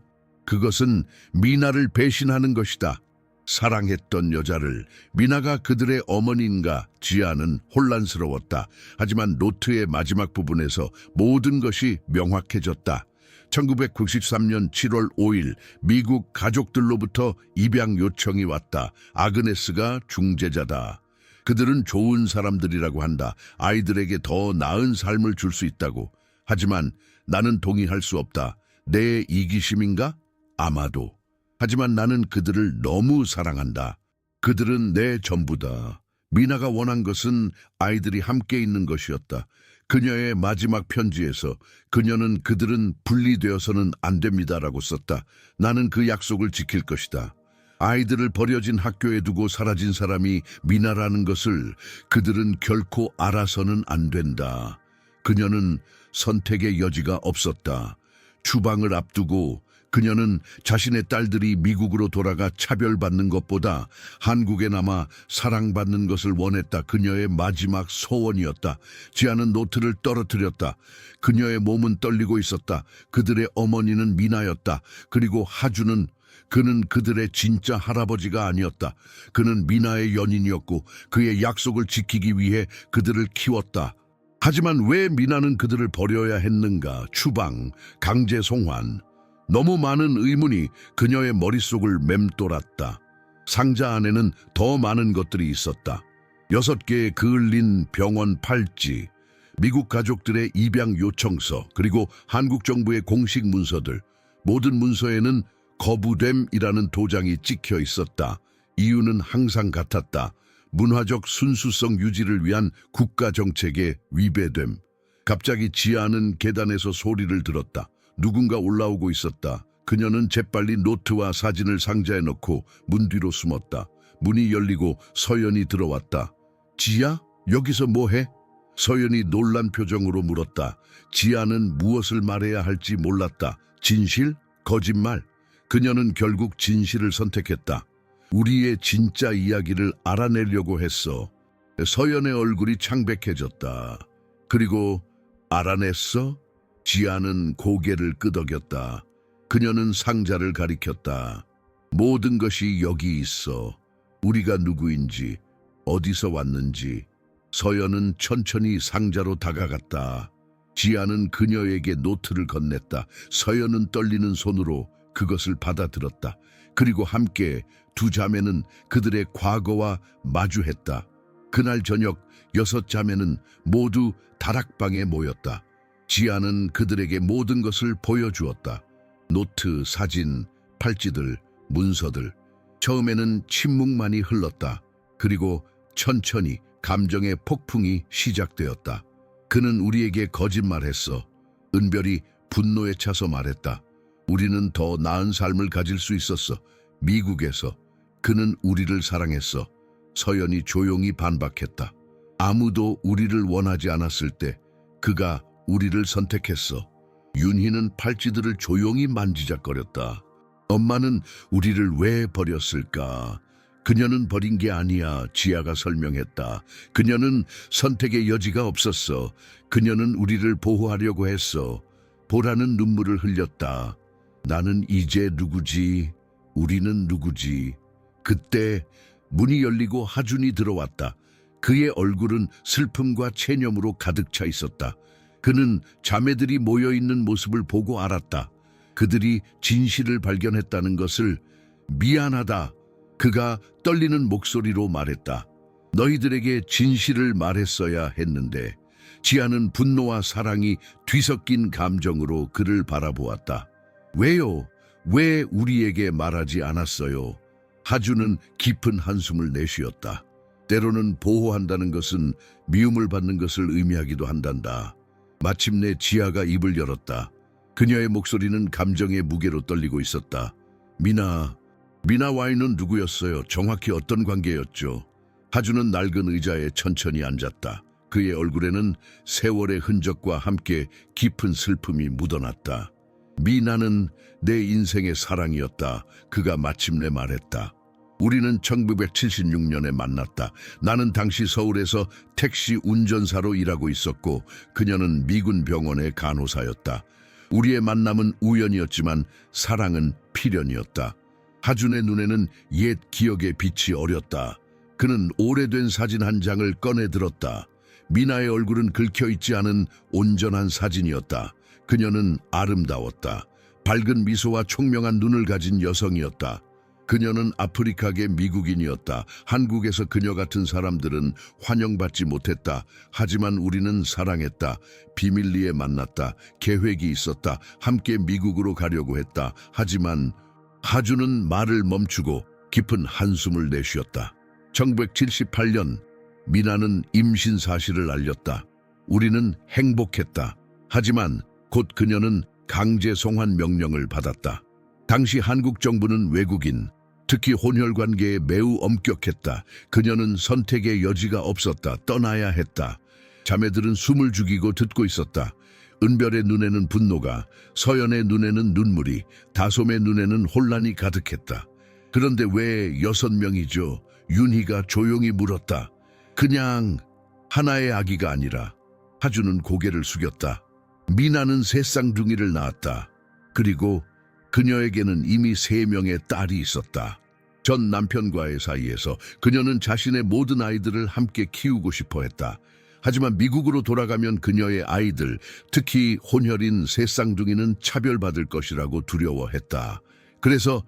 A: 그것은 미나를 배신하는 것이다. 사랑했던 여자를. 미나가 그들의 어머니인가? 지아는 혼란스러웠다. 하지만 노트의 마지막 부분에서 모든 것이 명확해졌다. 1993년 7월 5일 미국 가족들로부터 입양 요청이 왔다. 아그네스가 중재자다. 그들은 좋은 사람들이라고 한다. 아이들에게 더 나은 삶을 줄 수 있다고. 하지만 나는 동의할 수 없다. 내 이기심인가? 아마도. 하지만 나는 그들을 너무 사랑한다. 그들은 내 전부다. 미나가 원한 것은 아이들이 함께 있는 것이었다. 그녀의 마지막 편지에서 그녀는 그들은 분리되어서는 안 됩니다라고 썼다. 나는 그 약속을 지킬 것이다. 아이들을 버려진 학교에 두고 사라진 사람이 미나라는 것을 그들은 결코 알아서는 안 된다. 그녀는 선택의 여지가 없었다. 추방을 앞두고 그녀는 자신의 딸들이 미국으로 돌아가 차별받는 것보다 한국에 남아 사랑받는 것을 원했다. 그녀의 마지막 소원이었다. 지아는 노트를 떨어뜨렸다. 그녀의 몸은 떨리고 있었다. 그들의 어머니는 미나였다. 그리고 하주는 그는 그들의 진짜 할아버지가 아니었다. 그는 미나의 연인이었고 그의 약속을 지키기 위해 그들을 키웠다. 하지만 왜 미나는 그들을 버려야 했는가? 추방, 강제 송환. 너무 많은 의문이 그녀의 머릿속을 맴돌았다. 상자 안에는 더 많은 것들이 있었다. 6개의 그을린 병원 팔찌, 미국 가족들의 입양 요청서, 그리고 한국 정부의 공식 문서들. 모든 문서에는 거부됨이라는 도장이 찍혀 있었다. 이유는 항상 같았다. 문화적 순수성 유지를 위한 국가 정책의 위배됨. 갑자기 지아는 계단에서 소리를 들었다. 누군가 올라오고 있었다. 그녀는 재빨리 노트와 사진을 상자에 넣고 문 뒤로 숨었다. 문이 열리고 서연이 들어왔다. 지아? 여기서 뭐해? 서연이 놀란 표정으로 물었다. 지아는 무엇을 말해야 할지 몰랐다. 진실? 거짓말? 그녀는 결국 진실을 선택했다. 우리의 진짜 이야기를 알아내려고 했어. 서연의 얼굴이 창백해졌다. 그리고 알아냈어? 지아는 고개를 끄덕였다. 그녀는 상자를 가리켰다. 모든 것이 여기 있어. 우리가 누구인지, 어디서 왔는지. 서연은 천천히 상자로 다가갔다. 지아는 그녀에게 노트를 건넸다. 서연은 떨리는 손으로 그것을 받아들었다. 그리고 함께 두 자매는 그들의 과거와 마주했다. 그날 저녁 6자매는 모두 다락방에 모였다. 지아는 그들에게 모든 것을 보여주었다. 노트, 사진, 팔찌들, 문서들. 처음에는 침묵만이 흘렀다. 그리고 천천히 감정의 폭풍이 시작되었다. 그는 우리에게 거짓말했어. 은별이 분노에 차서 말했다. 우리는 더 나은 삶을 가질 수 있었어. 미국에서. 그는 우리를 사랑했어. 서연이 조용히 반박했다. 아무도 우리를 원하지 않았을 때 그가 우리를 선택했어. 윤희는 팔찌들을 조용히 만지작거렸다. 엄마는 우리를 왜 버렸을까? 그녀는 버린 게 아니야. 지아가 설명했다. 그녀는 선택의 여지가 없었어. 그녀는 우리를 보호하려고 했어. 보라는 눈물을 흘렸다. 나는 이제 누구지? 우리는 누구지? 그때 문이 열리고 하준이 들어왔다. 그의 얼굴은 슬픔과 체념으로 가득 차 있었다. 그는 자매들이 모여있는 모습을 보고 알았다. 그들이 진실을 발견했다는 것을. 미안하다. 그가 떨리는 목소리로 말했다. 너희들에게 진실을 말했어야 했는데. 지아는 분노와 사랑이 뒤섞인 감정으로 그를 바라보았다. 왜요? 왜 우리에게 말하지 않았어요? 하준은 깊은 한숨을 내쉬었다. 때로는 보호한다는 것은 미움을 받는 것을 의미하기도 한단다. 마침내 지아가 입을 열었다. 그녀의 목소리는 감정의 무게로 떨리고 있었다. 미나와이는 누구였어요? 정확히 어떤 관계였죠? 하준은 낡은 의자에 천천히 앉았다. 그의 얼굴에는 세월의 흔적과 함께 깊은 슬픔이 묻어났다. 미나는 내 인생의 사랑이었다. 그가 마침내 말했다. 우리는 1976년에 만났다. 나는 당시 서울에서 택시 운전사로 일하고 있었고 그녀는 미군 병원의 간호사였다. 우리의 만남은 우연이었지만 사랑은 필연이었다. 하준의 눈에는 옛 기억의 빛이 어렸다. 그는 오래된 사진 한 장을 꺼내 들었다. 미나의 얼굴은 긁혀있지 않은 온전한 사진이었다. 그녀는 아름다웠다. 밝은 미소와 총명한 눈을 가진 여성이었다. 그녀는 아프리카계 미국인이었다. 한국에서 그녀 같은 사람들은 환영받지 못했다. 하지만 우리는 사랑했다. 비밀리에 만났다. 계획이 있었다. 함께 미국으로 가려고 했다. 하지만 하준은 말을 멈추고 깊은 한숨을 내쉬었다. 1978년 미나는 임신 사실을 알렸다. 우리는 행복했다. 하지만 곧 그녀는 강제 송환 명령을 받았다. 당시 한국 정부는 외국인, 특히 혼혈 관계에 매우 엄격했다. 그녀는 선택의 여지가 없었다. 떠나야 했다. 자매들은 숨을 죽이고 듣고 있었다. 은별의 눈에는 분노가, 서연의 눈에는 눈물이, 다솜의 눈에는 혼란이 가득했다. 그런데 왜 6명이죠? 윤희가 조용히 물었다. 그냥 하나의 아기가 아니라. 하준은 고개를 숙였다. 미나는 새 쌍둥이를 낳았다. 그리고 그녀에게는 이미 3명의 딸이 있었다. 전 남편과의 사이에서 그녀는 자신의 모든 아이들을 함께 키우고 싶어 했다. 하지만 미국으로 돌아가면 그녀의 아이들, 특히 혼혈인 새 쌍둥이는 차별받을 것이라고 두려워했다. 그래서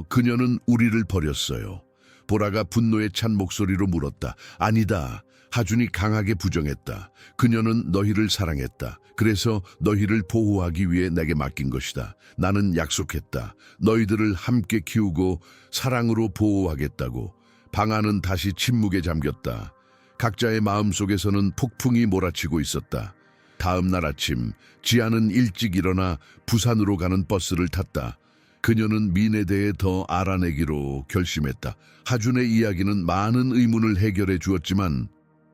A: 그녀는 우리를 버렸어요. 보라가 분노에 찬 목소리로 물었다. 아니다. 하준이 강하게 부정했다. 그녀는 너희를 사랑했다. 그래서 너희를 보호하기 위해 내게 맡긴 것이다. 나는 약속했다. 너희들을 함께 키우고 사랑으로 보호하겠다고. 방 안은 다시 침묵에 잠겼다. 각자의 마음속에서는 폭풍이 몰아치고 있었다. 다음 날 아침 지아는 일찍 일어나 부산으로 가는 버스를 탔다. 그녀는 민에 대해 더 알아내기로 결심했다. 하준의 이야기는 많은 의문을 해결해 주었지만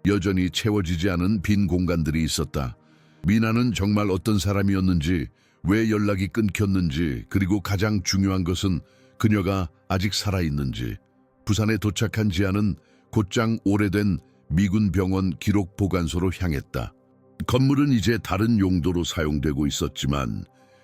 A: 여전히 채워지지 않은 빈 공간들이 있었다. 미나는 정말 어떤 사람이었는지, 왜 연락이 끊겼는지, 그리고 가장 중요한 것은 그녀가 아직 살아있는지. 부산에 도착한 지아는 곧장 오래된 미군 병원 기록 보관소로 향했다. 건물은 이제 다른 용도로 사용되고 있었지만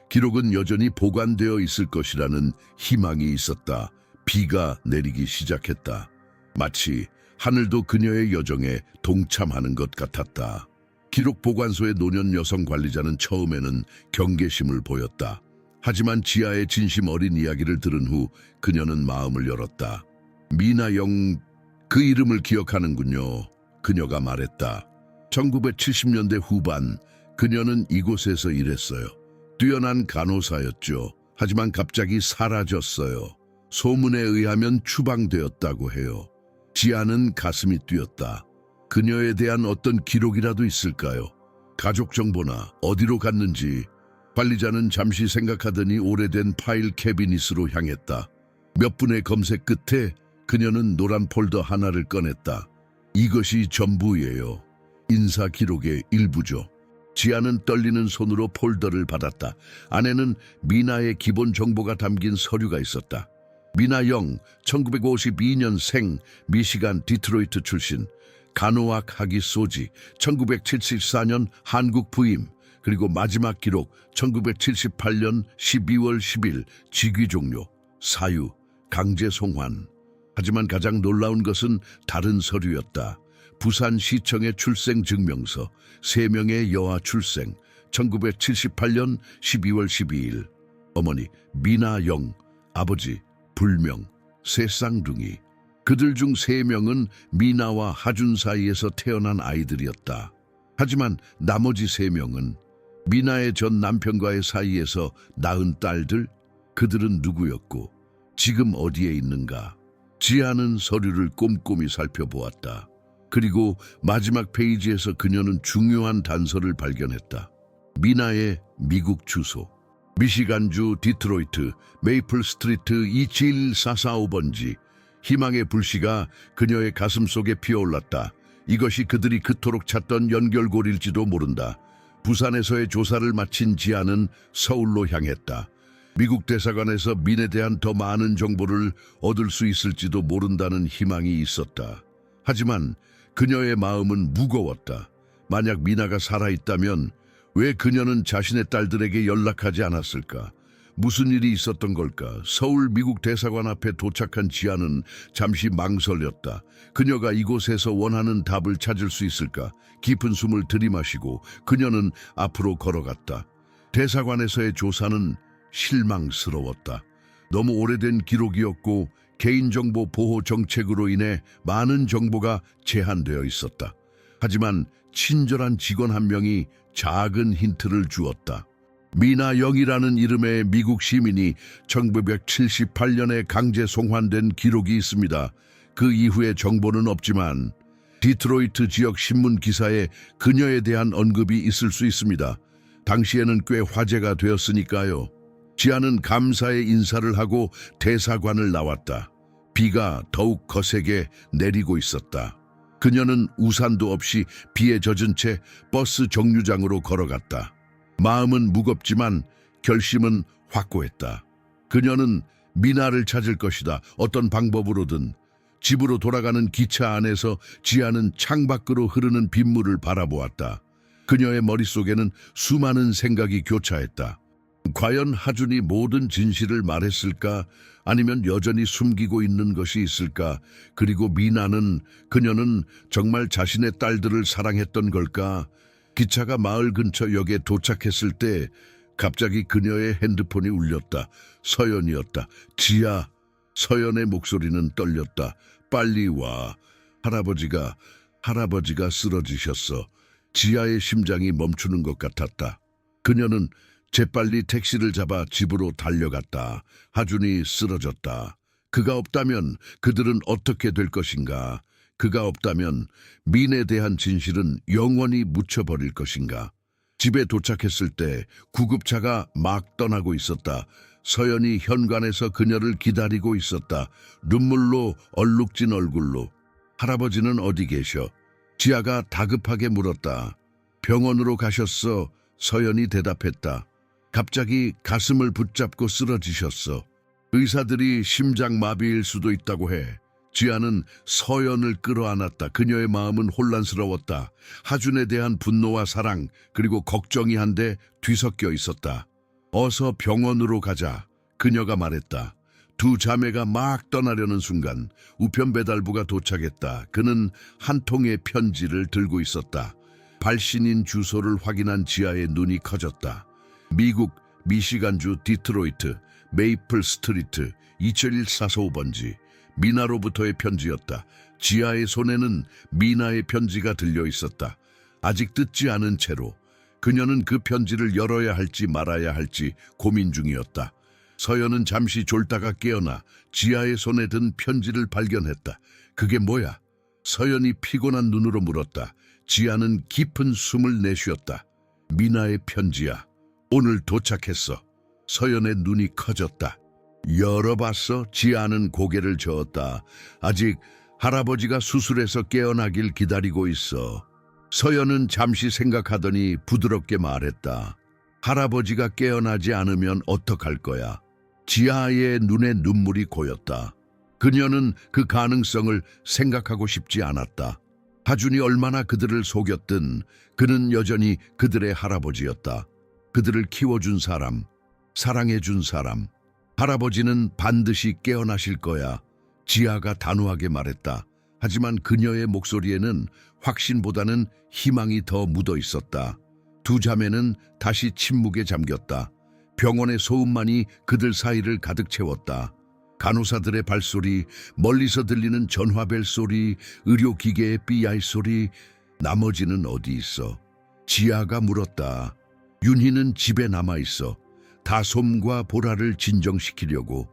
A: 기록은 여전히 보관되어 있을 것이라는 희망이 있었다. 비가 내리기 시작했다. 마치 하늘도 그녀의 여정에 동참하는 것 같았다. 기록 보관소의 노년 여성 관리자는 처음에는 경계심을 보였다. 하지만 지아의 진심 어린 이야기를 들은 후 그녀는 마음을 열었다. 미나 영, 그 이름을 기억하는군요. 그녀가 말했다. 1970년대 후반 그녀는 이곳에서 일했어요. 뛰어난 간호사였죠. 하지만 갑자기 사라졌어요. 소문에 의하면 추방되었다고 해요. 지아는 가슴이 뛰었다. 그녀에 대한 어떤 기록이라도 있을까요? 가족 정보나 어디로 갔는지. 관리자는 잠시 생각하더니 오래된 파일 캐비닛으로 향했다. 몇 분의 검색 끝에 그녀는 노란 폴더 하나를 꺼냈다. 이것이 전부예요. 인사 기록의 일부죠. 지아는 떨리는 손으로 폴더를 받았다. 안에는 미나의 기본 정보가 담긴 서류가 있었다. 미나 영, 1952년생, 미시간 디트로이트 출신, 간호학 학위 소지, 1974년 한국 부임, 그리고 마지막 기록 1978년 12월 10일 직위 종료, 사유, 강제 송환. 하지만 가장 놀라운 것은 다른 서류였다. 부산시청의 출생증명서, 3명의 여아 출생, 1978년 12월 12일. 어머니 미나 영, 아버지 불명, 세 쌍둥이. 그들 중 3명은 미나와 하준 사이에서 태어난 아이들이었다. 하지만 나머지 3명은 미나의 전 남편과의 사이에서 낳은 딸들, 그들은 누구였고 지금 어디에 있는가? 지아는 서류를 꼼꼼히 살펴보았다. 그리고 마지막 페이지에서 그녀는 중요한 단서를 발견했다. 미나의 미국 주소, 미시간주 디트로이트 메이플 스트리트 27145번지. 희망의 불씨가 그녀의 가슴 속에 피어올랐다. 이것이 그들이 그토록 찾던 연결고리일지도 모른다. 부산에서의 조사를 마친 지아는 서울로 향했다. 미국 대사관에서 민에 대한 더 많은 정보를 얻을 수 있을지도 모른다는 희망이 있었다. 하지만 그녀의 마음은 무거웠다. 만약 미나가 살아있다면 왜 그녀는 자신의 딸들에게 연락하지 않았을까? 무슨 일이 있었던 걸까? 서울 미국 대사관 앞에 도착한 지아는 잠시 망설였다. 그녀가 이곳에서 원하는 답을 찾을 수 있을까? 깊은 숨을 들이마시고 그녀는 앞으로 걸어갔다. 대사관에서의 조사는 실망스러웠다. 너무 오래된 기록이었고 개인정보 보호 정책으로 인해 많은 정보가 제한되어 있었다. 하지만 친절한 직원 한 명이 작은 힌트를 주었다. 미나 영이라는 이름의 미국 시민이 1978년에 강제 송환된 기록이 있습니다. 그 이후의 정보는 없지만 디트로이트 지역 신문 기사에 그녀에 대한 언급이 있을 수 있습니다. 당시에는 꽤 화제가 되었으니까요. 지아는 감사의 인사를 하고 대사관을 나왔다. 비가 더욱 거세게 내리고 있었다. 그녀는 우산도 없이 비에 젖은 채 버스 정류장으로 걸어갔다. 마음은 무겁지만 결심은 확고했다. 그녀는 미나를 찾을 것이다. 어떤 방법으로든. 집으로 돌아가는 기차 안에서 지아는 창밖으로 흐르는 빗물을 바라보았다. 그녀의 머릿속에는 수많은 생각이 교차했다. 과연 하준이 모든 진실을 말했을까? 아니면 여전히 숨기고 있는 것이 있을까? 그리고 그녀는 정말 자신의 딸들을 사랑했던 걸까? 기차가 마을 근처 역에 도착했을 때 갑자기 그녀의 핸드폰이 울렸다. 서연이었다. 지아. 서연의 목소리는 떨렸다. 빨리 와. 할아버지가 쓰러지셨어. 지아의 심장이 멈추는 것 같았다. 그녀는 재빨리 택시를 잡아 집으로 달려갔다. 하준이 쓰러졌다. 그가 없다면 그들은 어떻게 될 것인가? 그가 없다면 민에 대한 진실은 영원히 묻혀버릴 것인가? 집에 도착했을 때 구급차가 막 떠나고 있었다. 서연이 현관에서 그녀를 기다리고 있었다. 눈물로 얼룩진 얼굴로. 할아버지는 어디 계셔? 지아가 다급하게 물었다. 병원으로 가셨어. 서연이 대답했다. 갑자기 가슴을 붙잡고 쓰러지셨어. 의사들이 심장마비일 수도 있다고 해. 지아는 서연을 끌어안았다. 그녀의 마음은 혼란스러웠다. 하준에 대한 분노와 사랑 그리고 걱정이 한데 뒤섞여 있었다. 어서 병원으로 가자. 그녀가 말했다. 두 자매가 막 떠나려는 순간 우편 배달부가 도착했다. 그는 한 통의 편지를 들고 있었다. 발신인 주소를 확인한 지아의 눈이 커졌다. 미국 미시간주 디트로이트 메이플 스트리트 27145번지 미나로부터의 편지였다. 지아의 손에는 미나의 편지가 들려 있었다. 아직 뜯지 않은 채로 그녀는 그 편지를 열어야 할지 말아야 할지 고민 중이었다. 서연은 잠시 졸다가 깨어나 지아의 손에 든 편지를 발견했다. 그게 뭐야? 서연이 피곤한 눈으로 물었다. 지아는 깊은 숨을 내쉬었다. 미나의 편지야. 오늘 도착했어. 서연의 눈이 커졌다. 열어봤어? 지아는 고개를 저었다. 아직 할아버지가 수술해서 깨어나길 기다리고 있어. 서연은 잠시 생각하더니 부드럽게 말했다. 할아버지가 깨어나지 않으면 어떡할 거야? 지아의 눈에 눈물이 고였다. 그녀는 그 가능성을 생각하고 싶지 않았다. 하준이 얼마나 그들을 속였든 그는 여전히 그들의 할아버지였다. 그들을 키워준 사람, 사랑해준 사람. 할아버지는 반드시 깨어나실 거야. 지아가 단호하게 말했다. 하지만 그녀의 목소리에는 확신보다는 희망이 더 묻어 있었다. 두 자매는 다시 침묵에 잠겼다. 병원의 소음만이 그들 사이를 가득 채웠다. 간호사들의 발소리, 멀리서 들리는 전화벨 소리, 의료기계의 삐아이 소리. 나머지는 어디 있어? 지아가 물었다. 윤희는 집에 남아있어. 다솜과 보라를 진정시키려고.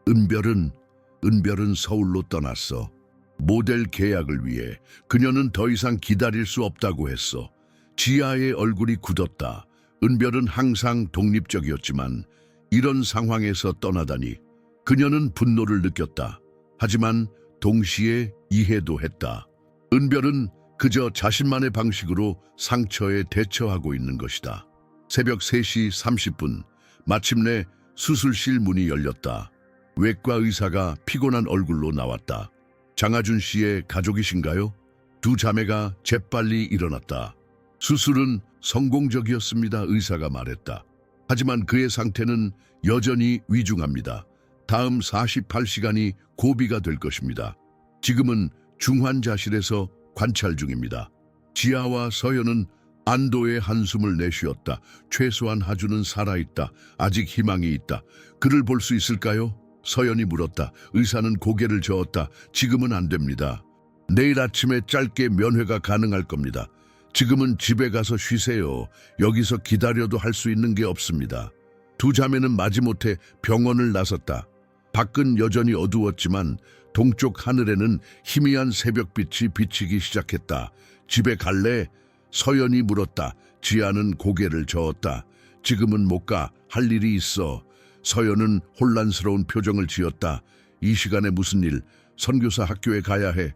A: 은별은 서울로 떠났어. 모델 계약을 위해. 그녀는 더 이상 기다릴 수 없다고 했어. 지아의 얼굴이 굳었다. 은별은 항상 독립적이었지만 이런 상황에서 떠나다니. 그녀는 분노를 느꼈다. 하지만 동시에 이해도 했다. 은별은 그저 자신만의 방식으로 상처에 대처하고 있는 것이다. 새벽 3시 30분 마침내 수술실 문이 열렸다. 외과 의사가 피곤한 얼굴로 나왔다. 장하준 씨의 가족이신가요? 두 자매가 재빨리 일어났다. 수술은 성공적이었습니다. 의사가 말했다. 하지만 그의 상태는 여전히 위중합니다. 다음 48시간이 고비가 될 것입니다. 지금은 중환자실에서 관찰 중입니다. 지아와 서연은 안도의 한숨을 내쉬었다. 최소한 하준은 살아있다. 아직 희망이 있다. 그를 볼 수 있을까요? 서연이 물었다. 의사는 고개를 저었다. 지금은 안 됩니다. 내일 아침에 짧게 면회가 가능할 겁니다. 지금은 집에 가서 쉬세요. 여기서 기다려도 할 수 있는 게 없습니다. 두 자매는 마지못해 병원을 나섰다. 밖은 여전히 어두웠지만 동쪽 하늘에는 희미한 새벽빛이 비치기 시작했다. 집에 갈래? 서연이 물었다. 지아는 고개를 저었다. 지금은 못 가. 할 일이 있어. 서연은 혼란스러운 표정을 지었다. 이 시간에 무슨 일? 선교사 학교에 가야 해.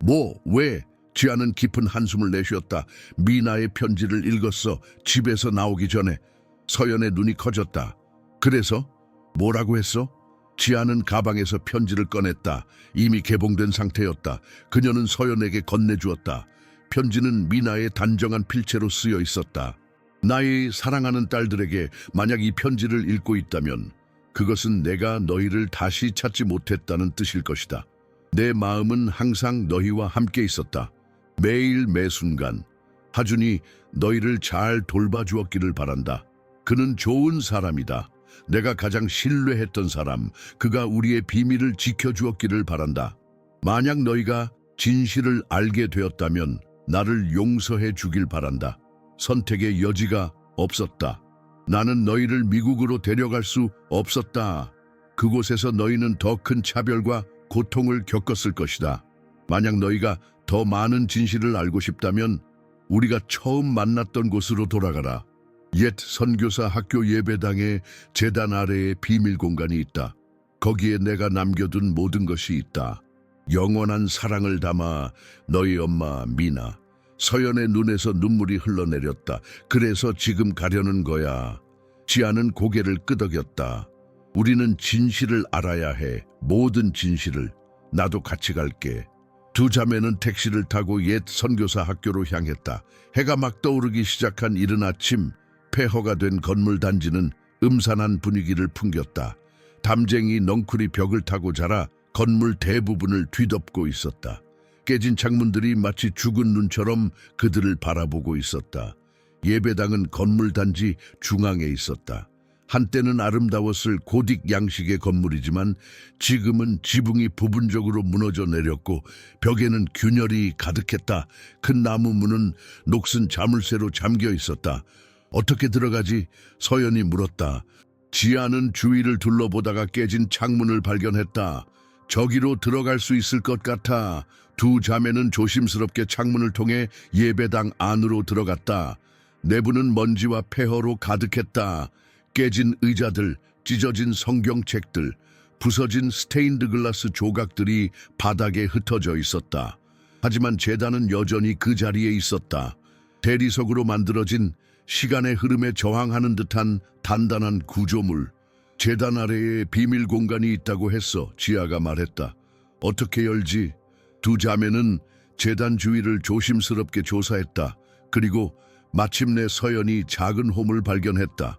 A: 뭐? 왜? 지아는 깊은 한숨을 내쉬었다. 미나의 편지를 읽었어. 집에서 나오기 전에. 서연의 눈이 커졌다. 그래서? 뭐라고 했어? 지아는 가방에서 편지를 꺼냈다. 이미 개봉된 상태였다. 그녀는 서연에게 건네주었다. 편지는 미나의 단정한 필체로 쓰여 있었다. 나의 사랑하는 딸들에게 만약 이 편지를 읽고 있다면 그것은 내가 너희를 다시 찾지 못했다는 뜻일 것이다. 내 마음은 항상 너희와 함께 있었다. 매일 매순간. 하준이 너희를 잘 돌봐주었기를 바란다. 그는 좋은 사람이다. 내가 가장 신뢰했던 사람. 그가 우리의 비밀을 지켜주었기를 바란다. 만약 너희가 진실을 알게 되었다면 나를 용서해 주길 바란다. 선택의 여지가 없었다. 나는 너희를 미국으로 데려갈 수 없었다. 그곳에서 너희는 더 큰 차별과 고통을 겪었을 것이다. 만약 너희가 더 많은 진실을 알고 싶다면 우리가 처음 만났던 곳으로 돌아가라. 옛 선교사 학교 예배당에 제단 아래에 비밀 공간이 있다. 거기에 내가 남겨둔 모든 것이 있다. 영원한 사랑을 담아 너희 엄마 미나. 서연의 눈에서 눈물이 흘러내렸다. 그래서 지금 가려는 거야. 지아는 고개를 끄덕였다. 우리는 진실을 알아야 해. 모든 진실을. 나도 같이 갈게. 두 자매는 택시를 타고 옛 선교사 학교로 향했다. 해가 막 떠오르기 시작한 이른 아침, 폐허가 된 건물 단지는 음산한 분위기를 풍겼다. 담쟁이 넝쿨이 벽을 타고 자라 건물 대부분을 뒤덮고 있었다. 깨진 창문들이 마치 죽은 눈처럼 그들을 바라보고 있었다. 예배당은 건물 단지 중앙에 있었다. 한때는 아름다웠을 고딕 양식의 건물이지만 지금은 지붕이 부분적으로 무너져 내렸고 벽에는 균열이 가득했다. 큰 나무 문은 녹슨 자물쇠로 잠겨 있었다. 어떻게 들어가지? 서연이 물었다. 지아는 주위를 둘러보다가 깨진 창문을 발견했다. 저기로 들어갈 수 있을 것 같아. 두 자매는 조심스럽게 창문을 통해 예배당 안으로 들어갔다. 내부는 먼지와 폐허로 가득했다. 깨진 의자들, 찢어진 성경책들, 부서진 스테인드 글라스 조각들이 바닥에 흩어져 있었다. 하지만 제단은 여전히 그 자리에 있었다. 대리석으로 만들어진 시간의 흐름에 저항하는 듯한 단단한 구조물. 제단 아래에 비밀 공간이 있다고 했어. 지아가 말했다. 어떻게 열지? 두 자매는 제단 주위를 조심스럽게 조사했다. 그리고 마침내 서연이 작은 홈을 발견했다.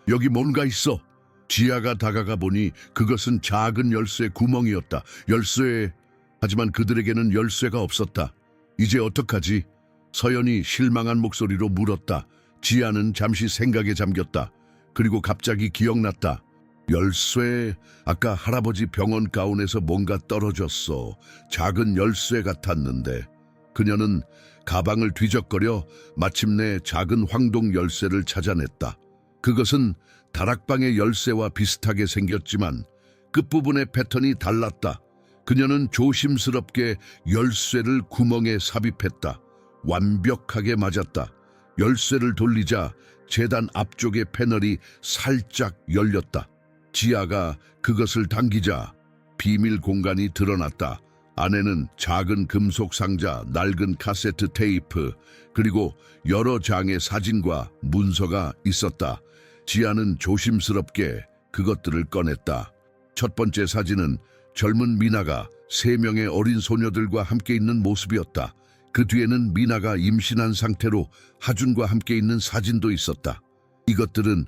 A: 여기 뭔가 있어. 지아가 다가가 보니 그것은 작은 열쇠 구멍이었다. 열쇠. 하지만 그들에게는 열쇠가 없었다. 이제 어떡하지? 서연이 실망한 목소리로 물었다. 지아는 잠시 생각에 잠겼다. 그리고 갑자기 기억났다. 열쇠. 아까 할아버지 병원 가운에서 뭔가 떨어졌어. 작은 열쇠 같았는데. 그녀는 가방을 뒤적거려 마침내 작은 황동 열쇠를 찾아냈다. 그것은 다락방의 열쇠와 비슷하게 생겼지만 끝부분의 패턴이 달랐다. 그녀는 조심스럽게 열쇠를 구멍에 삽입했다. 완벽하게 맞았다. 열쇠를 돌리자 제단 앞쪽의 패널이 살짝 열렸다. 지아가 그것을 당기자 비밀 공간이 드러났다. 안에는 작은 금속 상자, 낡은 카세트 테이프, 그리고 여러 장의 사진과 문서가 있었다. 지아는 조심스럽게 그것들을 꺼냈다. 첫 번째 사진은 젊은 미나가 3명의 어린 소녀들과 함께 있는 모습이었다. 그 뒤에는 미나가 임신한 상태로 하준과 함께 있는 사진도 있었다. 이것들은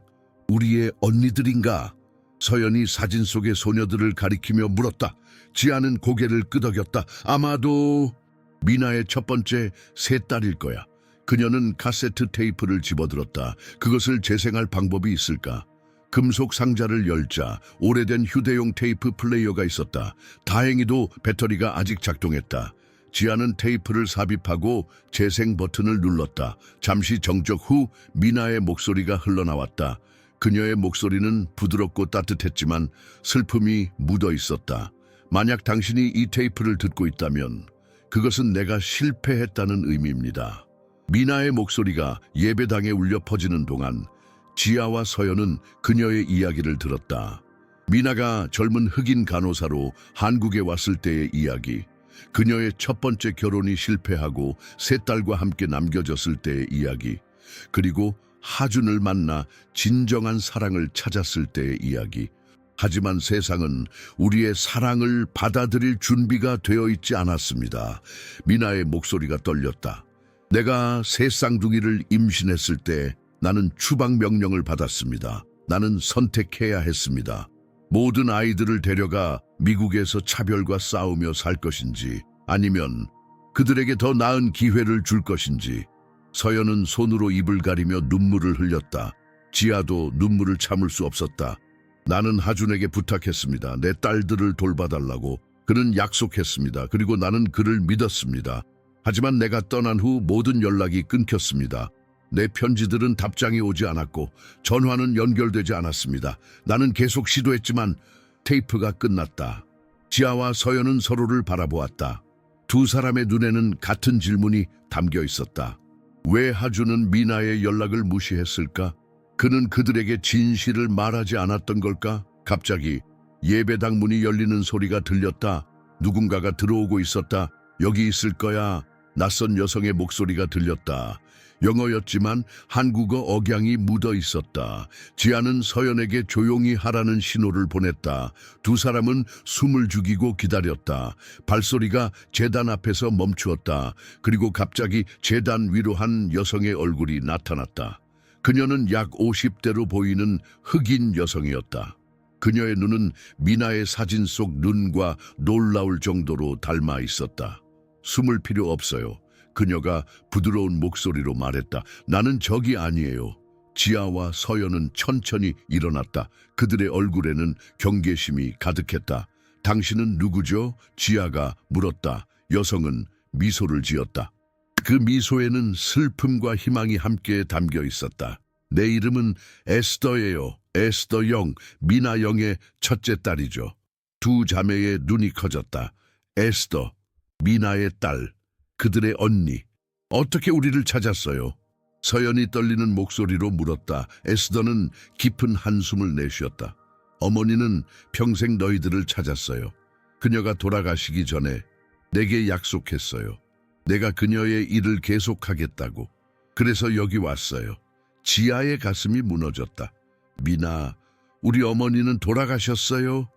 A: 우리의 언니들인가? 서연이 사진 속의 소녀들을 가리키며 물었다. 지아는 고개를 끄덕였다. 아마도 미나의 첫 번째 셋딸일 거야. 그녀는 카세트 테이프를 집어들었다. 그것을 재생할 방법이 있을까? 금속 상자를 열자 오래된 휴대용 테이프 플레이어가 있었다. 다행히도 배터리가 아직 작동했다. 지아는 테이프를 삽입하고 재생 버튼을 눌렀다. 잠시 정적 후 미나의 목소리가 흘러나왔다. 그녀의 목소리는 부드럽고 따뜻했지만 슬픔이 묻어 있었다. 만약 당신이 이 테이프를 듣고 있다면 그것은 내가 실패했다는 의미입니다. 미나의 목소리가 예배당에 울려 퍼지는 동안 지아와 서연은 그녀의 이야기를 들었다. 미나가 젊은 흑인 간호사로 한국에 왔을 때의 이야기, 그녀의 첫 번째 결혼이 실패하고 세 딸과 함께 남겨졌을 때의 이야기, 그리고 하준을 만나 진정한 사랑을 찾았을 때의 이야기. 하지만 세상은 우리의 사랑을 받아들일 준비가 되어 있지 않았습니다. 미나의 목소리가 떨렸다. 내가 새 쌍둥이를 임신했을 때 나는 추방 명령을 받았습니다. 나는 선택해야 했습니다. 모든 아이들을 데려가 미국에서 차별과 싸우며 살 것인지 아니면 그들에게 더 나은 기회를 줄 것인지. 서연은 손으로 입을 가리며 눈물을 흘렸다. 지아도 눈물을 참을 수 없었다. 나는 하준에게 부탁했습니다. 내 딸들을 돌봐달라고. 그는 약속했습니다. 그리고 나는 그를 믿었습니다. 하지만 내가 떠난 후 모든 연락이 끊겼습니다. 내 편지들은 답장이 오지 않았고 전화는 연결되지 않았습니다. 나는 계속 시도했지만 테이프가 끝났다. 지아와 서연은 서로를 바라보았다. 두 사람의 눈에는 같은 질문이 담겨 있었다. 왜 하준은 미나의 연락을 무시했을까? 그는 그들에게 진실을 말하지 않았던 걸까? 갑자기 예배당 문이 열리는 소리가 들렸다. 누군가가 들어오고 있었다. 여기 있을 거야. 낯선 여성의 목소리가 들렸다. 영어였지만 한국어 억양이 묻어 있었다. 지아는 서연에게 조용히 하라는 신호를 보냈다. 두 사람은 숨을 죽이고 기다렸다. 발소리가 제단 앞에서 멈추었다. 그리고 갑자기 제단 위로 한 여성의 얼굴이 나타났다. 그녀는 약 50대로 보이는 흑인 여성이었다. 그녀의 눈은 미나의 사진 속 눈과 놀라울 정도로 닮아 있었다. 숨을 필요 없어요. 그녀가 부드러운 목소리로 말했다. 나는 적이 아니에요. 지아와 서연은 천천히 일어났다. 그들의 얼굴에는 경계심이 가득했다. 당신은 누구죠? 지아가 물었다. 여성은 미소를 지었다. 그 미소에는 슬픔과 희망이 함께 담겨 있었다. 내 이름은 에스더예요. 에스더 영, 미나 영의 첫째 딸이죠. 두 자매의 눈이 커졌다. 에스더, 미나의 딸, 그들의 언니. 어떻게 우리를 찾았어요? 서연이 떨리는 목소리로 물었다. 에스더는 깊은 한숨을 내쉬었다. 어머니는 평생 너희들을 찾았어요. 그녀가 돌아가시기 전에 내게 약속했어요. 내가 그녀의 일을 계속하겠다고. 그래서 여기 왔어요. 지아의 가슴이 무너졌다. 미나, 우리 어머니는 돌아가셨어요?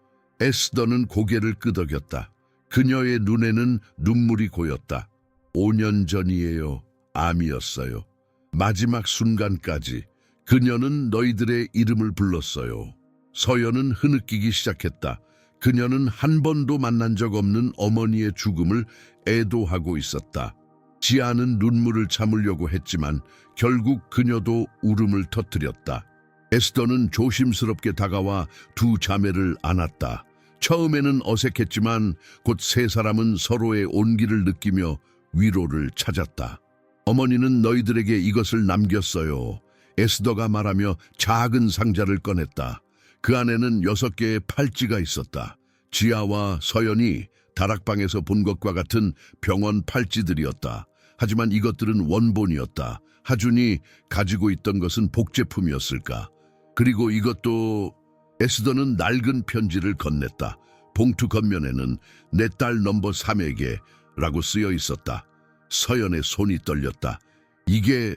A: 에스더는 고개를 끄덕였다. 그녀의 눈에는 눈물이 고였다. 5년 전이에요. 암이었어요. 마지막 순간까지 그녀는 너희들의 이름을 불렀어요. 서연은 흐느끼기 시작했다. 그녀는 한 번도 만난 적 없는 어머니의 죽음을 애도하고 있었다. 지아는 눈물을 참으려고 했지만 결국 그녀도 울음을 터뜨렸다. 에스더는 조심스럽게 다가와 두 자매를 안았다. 처음에는 어색했지만 곧 세 사람은 서로의 온기를 느끼며 위로를 찾았다. 어머니는 너희들에게 이것을 남겼어요. 에스더가 말하며 작은 상자를 꺼냈다. 그 안에는 6개의 팔찌가 있었다. 지아와 서연이 다락방에서 본 것과 같은 병원 팔찌들이었다. 하지만 이것들은 원본이었다. 하준이 가지고 있던 것은 복제품이었을까? 그리고 이것도... 에스더는 낡은 편지를 건넸다. 봉투 겉면에는 내 딸 넘버 3에게 라고 쓰여 있었다. 서연의 손이 떨렸다. 이게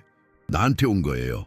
A: 나한테 온 거예요.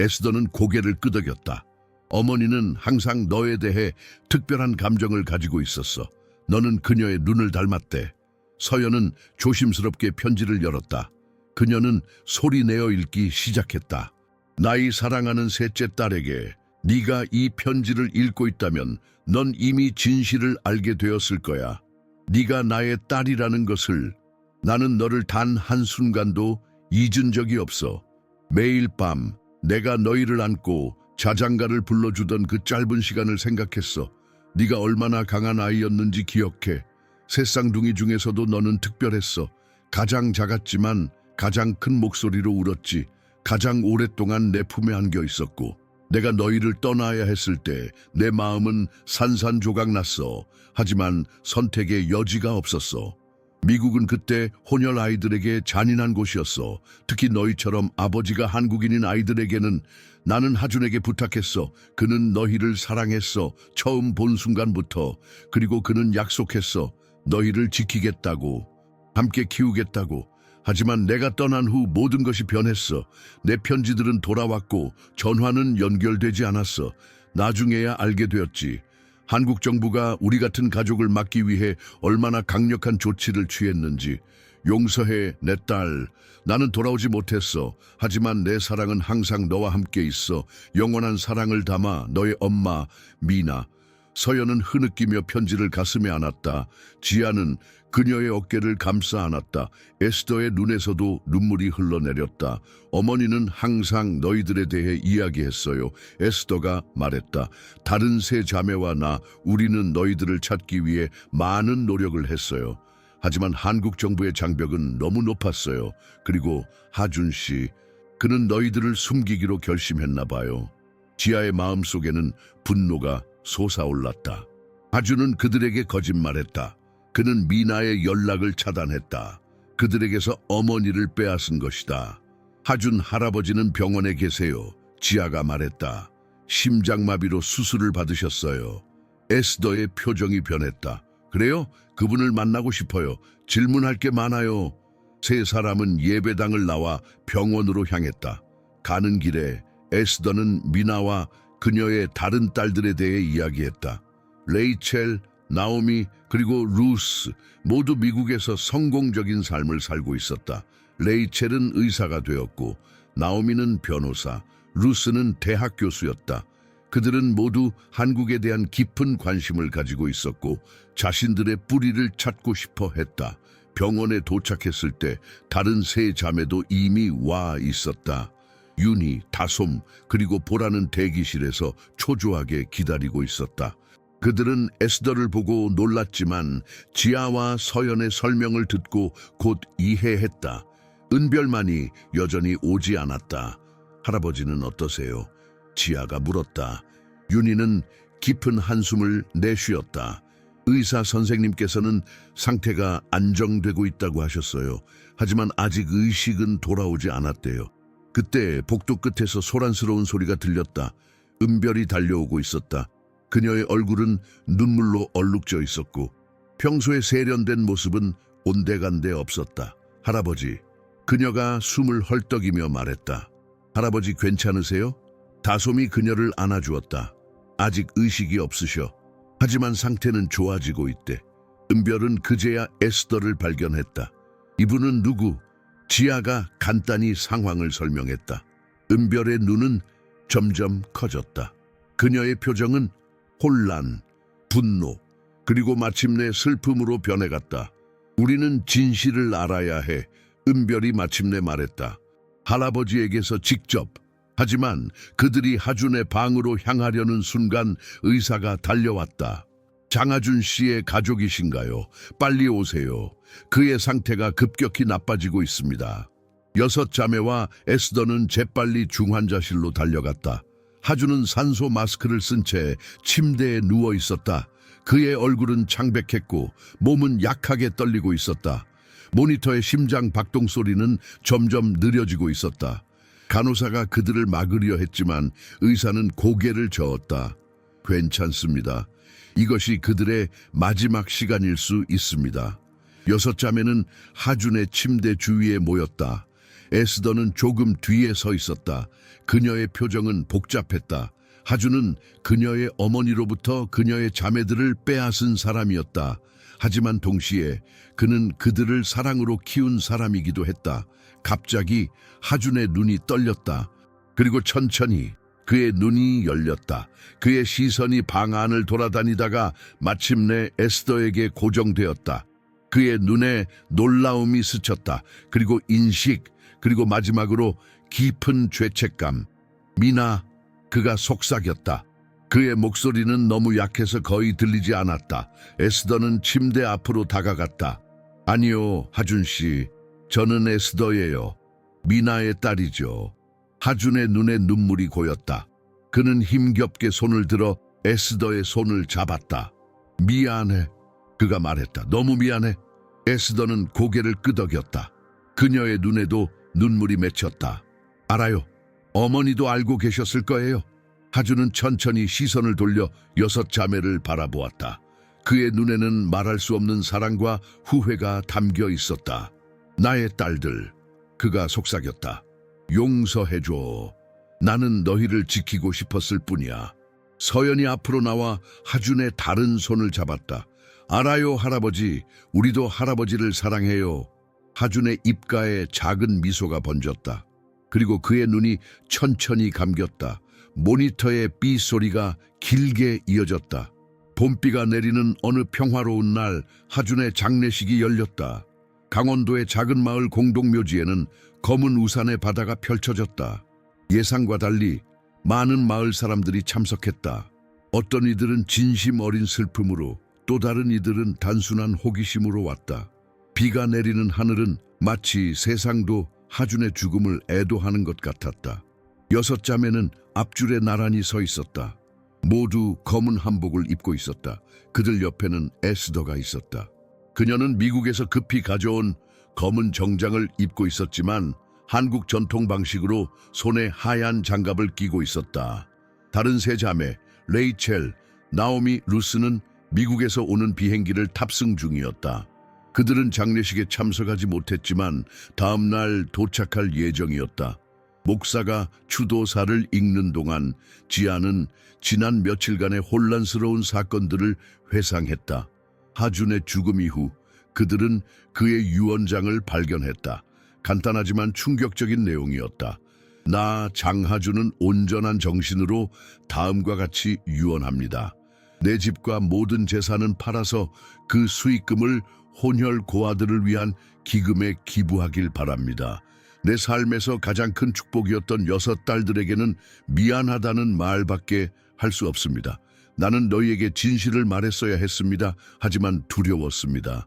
A: 에스더는 고개를 끄덕였다. 어머니는 항상 너에 대해 특별한 감정을 가지고 있었어. 너는 그녀의 눈을 닮았대. 서연은 조심스럽게 편지를 열었다. 그녀는 소리내어 읽기 시작했다. 나의 사랑하는 셋째 딸에게 네가 이 편지를 읽고 있다면 넌 이미 진실을 알게 되었을 거야. 네가 나의 딸이라는 것을. 나는 너를 단 한순간도 잊은 적이 없어. 매일 밤 내가 너희를 안고 자장가를 불러주던 그 짧은 시간을 생각했어. 네가 얼마나 강한 아이였는지 기억해. 세 쌍둥이 중에서도 너는 특별했어. 가장 작았지만 가장 큰 목소리로 울었지. 가장 오랫동안 내 품에 안겨 있었고 내가 너희를 떠나야 했을 때 내 마음은 산산조각 났어. 하지만 선택의 여지가 없었어. 미국은 그때 혼혈 아이들에게 잔인한 곳이었어. 특히 너희처럼 아버지가 한국인인 아이들에게는. 나는 하준에게 부탁했어. 그는 너희를 사랑했어. 처음 본 순간부터. 그리고 그는 약속했어. 너희를 지키겠다고. 함께 키우겠다고. 하지만 내가 떠난 후 모든 것이 변했어. 내 편지들은 돌아왔고 전화는 연결되지 않았어. 나중에야 알게 되었지. 한국 정부가 우리 같은 가족을 막기 위해 얼마나 강력한 조치를 취했는지. 용서해, 내 딸. 나는 돌아오지 못했어. 하지만 내 사랑은 항상 너와 함께 있어. 영원한 사랑을 담아 너의 엄마, 미나. 서연은 흐느끼며 편지를 가슴에 안았다. 지아는 그녀의 어깨를 감싸 안았다. 에스더의 눈에서도 눈물이 흘러내렸다. 어머니는 항상 너희들에 대해 이야기했어요. 에스더가 말했다. 다른 세 자매와 나, 우리는 너희들을 찾기 위해 많은 노력을 했어요. 하지만 한국 정부의 장벽은 너무 높았어요. 그리고 하준 씨, 그는 너희들을 숨기기로 결심했나 봐요. 지아의 마음속에는 분노가 솟아올랐다. 하준은 그들에게 거짓말했다. 그는 미나의 연락을 차단했다. 그들에게서 어머니를 빼앗은 것이다. 하준 할아버지는 병원에 계세요. 지아가 말했다. 심장마비로 수술을 받으셨어요. 에스더의 표정이 변했다. 그래요? 그분을 만나고 싶어요. 질문할 게 많아요. 세 사람은 예배당을 나와 병원으로 향했다. 가는 길에 에스더는 미나와 그녀의 다른 딸들에 대해 이야기했다. 레이첼, 나오미, 그리고 루스 모두 미국에서 성공적인 삶을 살고 있었다. 레이첼은 의사가 되었고 나오미는 변호사, 루스는 대학 교수였다. 그들은 모두 한국에 대한 깊은 관심을 가지고 있었고 자신들의 뿌리를 찾고 싶어 했다. 병원에 도착했을 때 다른 세 자매도 이미 와 있었다. 윤희, 다솜, 그리고 보라는 대기실에서 초조하게 기다리고 있었다. 그들은 에스더를 보고 놀랐지만 지아와 서연의 설명을 듣고 곧 이해했다. 은별만이 여전히 오지 않았다. 할아버지는 어떠세요? 지아가 물었다. 윤희는 깊은 한숨을 내쉬었다. 의사 선생님께서는 상태가 안정되고 있다고 하셨어요. 하지만 아직 의식은 돌아오지 않았대요. 그때 복도 끝에서 소란스러운 소리가 들렸다. 은별이 달려오고 있었다. 그녀의 얼굴은 눈물로 얼룩져 있었고 평소에 세련된 모습은 온데간데 없었다. 할아버지, 그녀가 숨을 헐떡이며 말했다. 할아버지 괜찮으세요? 다솜이 그녀를 안아주었다. 아직 의식이 없으셔. 하지만 상태는 좋아지고 있대. 은별은 그제야 에스더를 발견했다. 이분은 누구? 지아가 간단히 상황을 설명했다. 은별의 눈은 점점 커졌다. 그녀의 표정은 혼란, 분노, 그리고 마침내 슬픔으로 변해갔다. 우리는 진실을 알아야 해. 은별이 마침내 말했다. 할아버지에게서 직접. 하지만 그들이 하준의 방으로 향하려는 순간 의사가 달려왔다. 장하준 씨의 가족이신가요? 빨리 오세요. 그의 상태가 급격히 나빠지고 있습니다. 여섯 자매와 에스더는 재빨리 중환자실로 달려갔다. 하준은 산소 마스크를 쓴 채 침대에 누워 있었다. 그의 얼굴은 창백했고 몸은 약하게 떨리고 있었다. 모니터의 심장 박동 소리는 점점 느려지고 있었다. 간호사가 그들을 막으려 했지만 의사는 고개를 저었다. 괜찮습니다. 이것이 그들의 마지막 시간일 수 있습니다. 여섯 자매는 하준의 침대 주위에 모였다. 에스더는 조금 뒤에 서 있었다. 그녀의 표정은 복잡했다. 하준은 그녀의 어머니로부터 그녀의 자매들을 빼앗은 사람이었다. 하지만 동시에 그는 그들을 사랑으로 키운 사람이기도 했다. 갑자기 하준의 눈이 떨렸다. 그리고 천천히 그의 눈이 열렸다. 그의 시선이 방 안을 돌아다니다가 마침내 에스더에게 고정되었다. 그의 눈에 놀라움이 스쳤다. 그리고 인식, 그리고 마지막으로 깊은 죄책감. 미나, 그가 속삭였다. 그의 목소리는 너무 약해서 거의 들리지 않았다. 에스더는 침대 앞으로 다가갔다. 아니요, 하준 씨. 저는 에스더예요. 미나의 딸이죠. 하준의 눈에 눈물이 고였다. 그는 힘겹게 손을 들어 에스더의 손을 잡았다. 미안해. 그가 말했다. 너무 미안해. 에스더는 고개를 끄덕였다. 그녀의 눈에도 눈물이 맺혔다. 알아요. 어머니도 알고 계셨을 거예요. 하준은 천천히 시선을 돌려 여섯 자매를 바라보았다. 그의 눈에는 말할 수 없는 사랑과 후회가 담겨 있었다. 나의 딸들, 그가 속삭였다. 용서해줘. 나는 너희를 지키고 싶었을 뿐이야. 서연이 앞으로 나와 하준의 다른 손을 잡았다. 알아요, 할아버지. 우리도 할아버지를 사랑해요. 하준의 입가에 작은 미소가 번졌다. 그리고 그의 눈이 천천히 감겼다. 모니터의 삐 소리가 길게 이어졌다. 봄비가 내리는 어느 평화로운 날 하준의 장례식이 열렸다. 강원도의 작은 마을 공동묘지에는 검은 우산의 바다가 펼쳐졌다. 예상과 달리 많은 마을 사람들이 참석했다. 어떤 이들은 진심 어린 슬픔으로, 또 다른 이들은 단순한 호기심으로 왔다. 비가 내리는 하늘은 마치 세상도 하준의 죽음을 애도하는 것 같았다. 여섯 자매는 앞줄에 나란히 서 있었다. 모두 검은 한복을 입고 있었다. 그들 옆에는 에스더가 있었다. 그녀는 미국에서 급히 가져온 검은 정장을 입고 있었지만 한국 전통 방식으로 손에 하얀 장갑을 끼고 있었다. 다른 세 자매, 레이첼, 나오미, 루스는 미국에서 오는 비행기를 탑승 중이었다. 그들은 장례식에 참석하지 못했지만 다음 날 도착할 예정이었다. 목사가 추도사를 읽는 동안 지아는 지난 며칠간의 혼란스러운 사건들을 회상했다. 하준의 죽음 이후 그들은 그의 유언장을 발견했다. 간단하지만 충격적인 내용이었다. 나 장하준은 온전한 정신으로 다음과 같이 유언합니다. 내 집과 모든 재산은 팔아서 그 수익금을 혼혈 고아들을 위한 기금에 기부하길 바랍니다. 내 삶에서 가장 큰 축복이었던 6딸들에게는 미안하다는 말밖에 할 수 없습니다. 나는 너희에게 진실을 말했어야 했습니다. 하지만 두려웠습니다.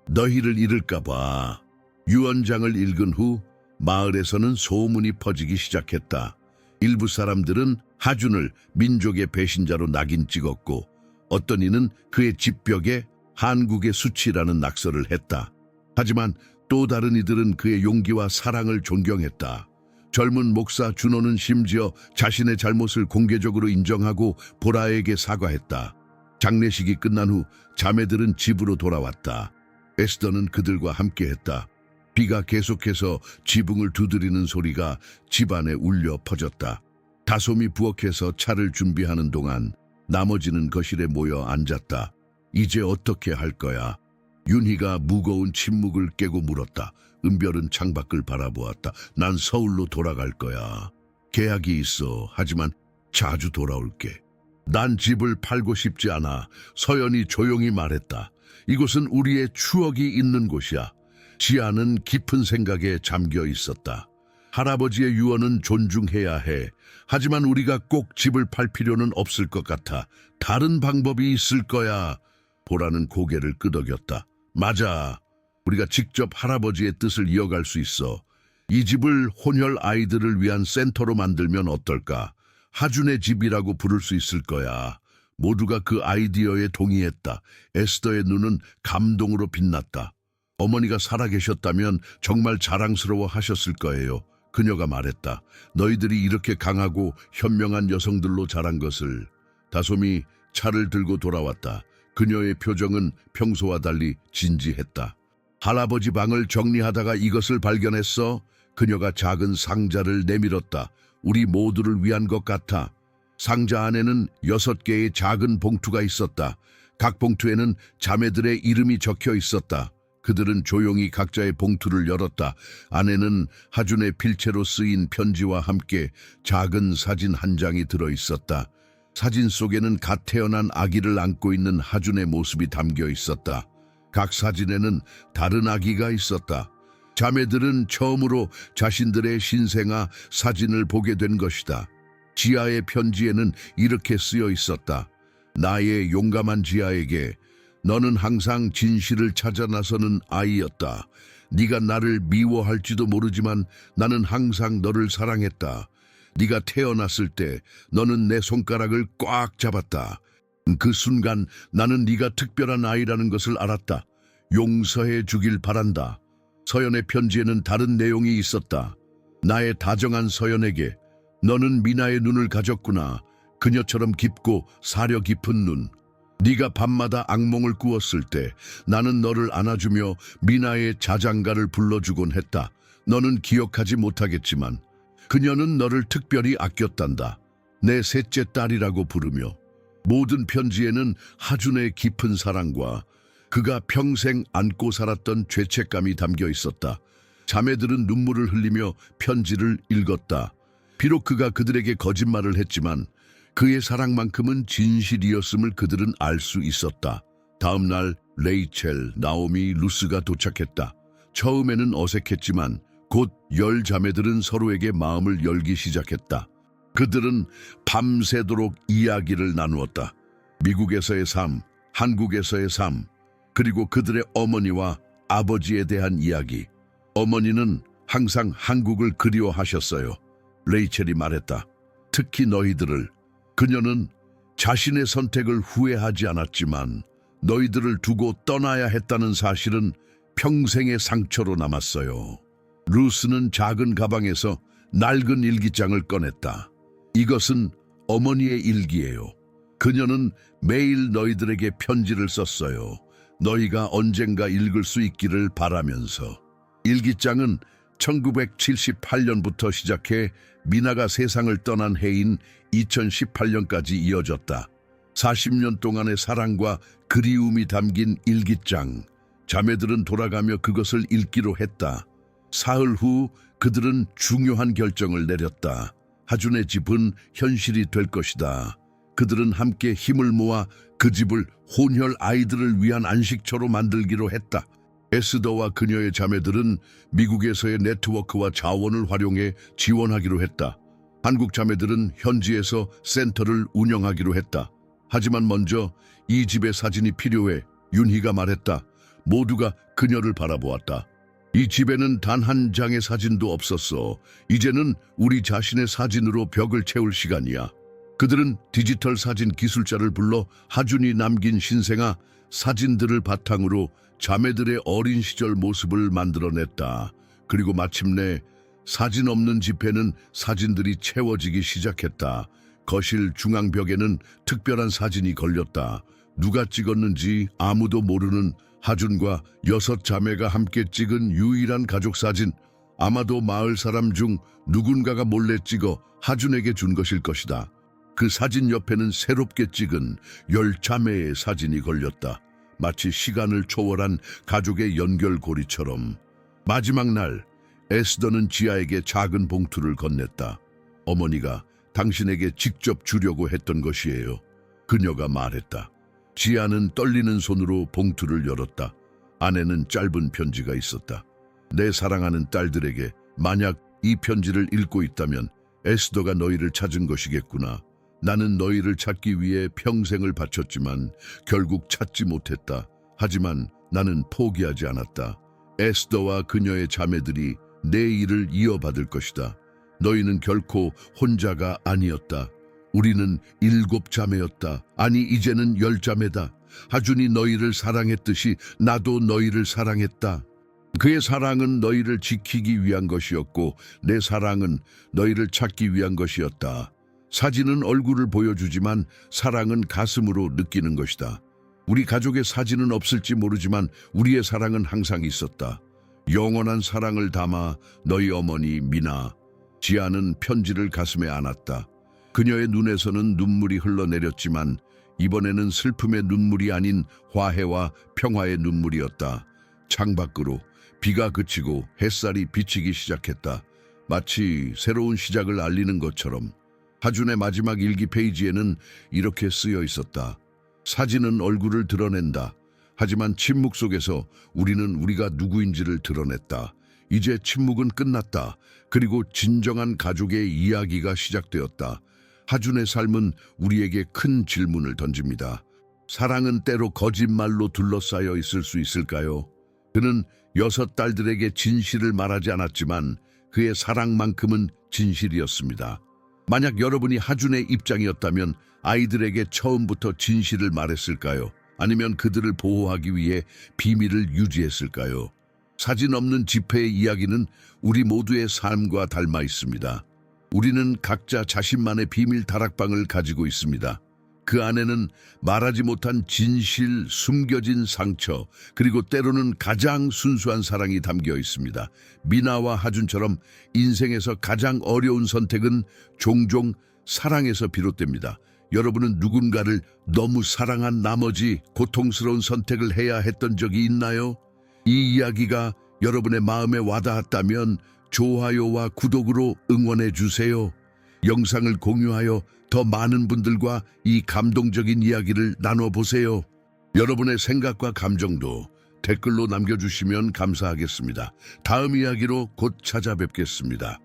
A: 너희를 잃을까 봐. 유언장을 읽은 후 마을에서는 소문이 퍼지기 시작했다. 일부 사람들은 하준을 민족의 배신자로 낙인 찍었고 어떤 이는 그의 집벽에 한국의 수치라는 낙서를 했다. 하지만 또 다른 이들은 그의 용기와 사랑을 존경했다. 젊은 목사 준호는 심지어 자신의 잘못을 공개적으로 인정하고 보라에게 사과했다. 장례식이 끝난 후 자매들은 집으로 돌아왔다. 에스더는 그들과 함께했다. 비가 계속해서 지붕을 두드리는 소리가 집안에 울려 퍼졌다. 다솜이 부엌에서 차를 준비하는 동안 나머지는 거실에 모여 앉았다. 이제 어떻게 할 거야? 윤희가 무거운 침묵을 깨고 물었다. 은별은 창밖을 바라보았다. 난 서울로 돌아갈 거야. 계약이 있어. 하지만 자주 돌아올게. 난 집을 팔고 싶지 않아. 서연이 조용히 말했다. 이곳은 우리의 추억이 있는 곳이야. 지아는 깊은 생각에 잠겨 있었다. 할아버지의 유언은 존중해야 해. 하지만 우리가 꼭 집을 팔 필요는 없을 것 같아. 다른 방법이 있을 거야. 보라는 고개를 끄덕였다. 맞아. 우리가 직접 할아버지의 뜻을 이어갈 수 있어. 이 집을 혼혈 아이들을 위한 센터로 만들면 어떨까? 하준의 집이라고 부를 수 있을 거야. 모두가 그 아이디어에 동의했다. 에스더의 눈은 감동으로 빛났다. 어머니가 살아계셨다면 정말 자랑스러워 하셨을 거예요. 그녀가 말했다. 너희들이 이렇게 강하고 현명한 여성들로 자란 것을. 다솜이 차를 들고 돌아왔다. 그녀의 표정은 평소와 달리 진지했다. 할아버지 방을 정리하다가 이것을 발견했어. 그녀가 작은 상자를 내밀었다. 우리 모두를 위한 것 같아. 상자 안에는 6개의 작은 봉투가 있었다. 각 봉투에는 자매들의 이름이 적혀 있었다. 그들은 조용히 각자의 봉투를 열었다. 안에는 하준의 필체로 쓰인 편지와 함께 작은 사진 한 장이 들어 있었다. 사진 속에는 갓 태어난 아기를 안고 있는 하준의 모습이 담겨 있었다. 각 사진에는 다른 아기가 있었다. 자매들은 처음으로 자신들의 신생아 사진을 보게 된 것이다. 지아의 편지에는 이렇게 쓰여 있었다. 나의 용감한 지아에게 너는 항상 진실을 찾아 나서는 아이였다. 네가 나를 미워할지도 모르지만 나는 항상 너를 사랑했다. 네가 태어났을 때 너는 내 손가락을 꽉 잡았다. 그 순간 나는 네가 특별한 아이라는 것을 알았다. 용서해 주길 바란다. 서연의 편지에는 다른 내용이 있었다. 나의 다정한 서연에게 너는 미나의 눈을 가졌구나. 그녀처럼 깊고 사려 깊은 눈. 네가 밤마다 악몽을 꾸었을 때 나는 너를 안아주며 미나의 자장가를 불러주곤 했다. 너는 기억하지 못하겠지만 그녀는 너를 특별히 아꼈단다. 내 셋째 딸이라고 부르며. 모든 편지에는 하준의 깊은 사랑과 그가 평생 안고 살았던 죄책감이 담겨 있었다. 자매들은 눈물을 흘리며 편지를 읽었다. 비록 그가 그들에게 거짓말을 했지만 그의 사랑만큼은 진실이었음을 그들은 알 수 있었다. 다음 날 레이첼, 나오미, 루스가 도착했다. 처음에는 어색했지만 곧 10자매들은 서로에게 마음을 열기 시작했다. 그들은 밤새도록 이야기를 나누었다. 미국에서의 삶, 한국에서의 삶, 그리고 그들의 어머니와 아버지에 대한 이야기. 어머니는 항상 한국을 그리워하셨어요. 레이첼이 말했다. 특히 너희들을. 그녀는 자신의 선택을 후회하지 않았지만 너희들을 두고 떠나야 했다는 사실은 평생의 상처로 남았어요. 루스는 작은 가방에서 낡은 일기장을 꺼냈다. 이것은 어머니의 일기예요. 그녀는 매일 너희들에게 편지를 썼어요. 너희가 언젠가 읽을 수 있기를 바라면서. 일기장은 1978년부터 시작해 미나가 세상을 떠난 해인 2018년까지 이어졌다. 40년 동안의 사랑과 그리움이 담긴 일기장. 자매들은 돌아가며 그것을 읽기로 했다. 사흘 후 그들은 중요한 결정을 내렸다. 하준의 집은 현실이 될 것이다. 그들은 함께 힘을 모아 그 집을 혼혈 아이들을 위한 안식처로 만들기로 했다. 에스더와 그녀의 자매들은 미국에서의 네트워크와 자원을 활용해 지원하기로 했다. 한국 자매들은 현지에서 센터를 운영하기로 했다. 하지만 먼저 이 집의 사진이 필요해. 윤희가 말했다. 모두가 그녀를 바라보았다. 이 집에는 단 한 장의 사진도 없었어. 이제는 우리 자신의 사진으로 벽을 채울 시간이야. 그들은 디지털 사진 기술자를 불러 하준이 남긴 신생아 사진들을 바탕으로 자매들의 어린 시절 모습을 만들어냈다. 그리고 마침내 사진 없는 집에는 사진들이 채워지기 시작했다. 거실 중앙벽에는 특별한 사진이 걸렸다. 누가 찍었는지 아무도 모르는 하준과 6 자매가 함께 찍은 유일한 가족 사진. 아마도 마을 사람 중 누군가가 몰래 찍어 하준에게 준 것일 것이다. 그 사진 옆에는 새롭게 찍은 10 자매의 사진이 걸렸다. 마치 시간을 초월한 가족의 연결고리처럼. 마지막 날, 에스더는 지아에게 작은 봉투를 건넸다. 어머니가 당신에게 직접 주려고 했던 것이에요. 그녀가 말했다. 지아는 떨리는 손으로 봉투를 열었다. 안에는 짧은 편지가 있었다. 내 사랑하는 딸들에게 만약 이 편지를 읽고 있다면 에스더가 너희를 찾은 것이겠구나. 나는 너희를 찾기 위해 평생을 바쳤지만 결국 찾지 못했다. 하지만 나는 포기하지 않았다. 에스더와 그녀의 자매들이 내 일을 이어받을 것이다. 너희는 결코 혼자가 아니었다. 우리는 7 자매였다. 아니 이제는 10 자매다. 하준이 너희를 사랑했듯이 나도 너희를 사랑했다. 그의 사랑은 너희를 지키기 위한 것이었고 내 사랑은 너희를 찾기 위한 것이었다. 사진은 얼굴을 보여주지만 사랑은 가슴으로 느끼는 것이다. 우리 가족의 사진은 없을지 모르지만 우리의 사랑은 항상 있었다. 영원한 사랑을 담아 너희 어머니 미나. 지아는 편지를 가슴에 안았다. 그녀의 눈에서는 눈물이 흘러내렸지만 이번에는 슬픔의 눈물이 아닌 화해와 평화의 눈물이었다. 창밖으로 비가 그치고 햇살이 비치기 시작했다. 마치 새로운 시작을 알리는 것처럼. 하준의 마지막 일기 페이지에는 이렇게 쓰여 있었다. 사진은 얼굴을 드러낸다. 하지만 침묵 속에서 우리는 우리가 누구인지를 드러냈다. 이제 침묵은 끝났다. 그리고 진정한 가족의 이야기가 시작되었다. 하준의 삶은 우리에게 큰 질문을 던집니다. 사랑은 때로 거짓말로 둘러싸여 있을 수 있을까요? 그는 6 딸들에게 진실을 말하지 않았지만 그의 사랑만큼은 진실이었습니다. 만약 여러분이 하준의 입장이었다면 아이들에게 처음부터 진실을 말했을까요? 아니면 그들을 보호하기 위해 비밀을 유지했을까요? 사진 없는 집회의 이야기는 우리 모두의 삶과 닮아 있습니다. 우리는 각자 자신만의 비밀 다락방을 가지고 있습니다. 그 안에는 말하지 못한 진실, 숨겨진 상처, 그리고 때로는 가장 순수한 사랑이 담겨 있습니다. 미나와 하준처럼 인생에서 가장 어려운 선택은 종종 사랑에서 비롯됩니다. 여러분은 누군가를 너무 사랑한 나머지 고통스러운 선택을 해야 했던 적이 있나요? 이 이야기가 여러분의 마음에 와닿았다면 좋아요와 구독으로 응원해 주세요. 영상을 공유하여 더 많은 분들과 이 감동적인 이야기를 나눠보세요. 여러분의 생각과 감정도 댓글로 남겨주시면 감사하겠습니다. 다음 이야기로 곧 찾아뵙겠습니다.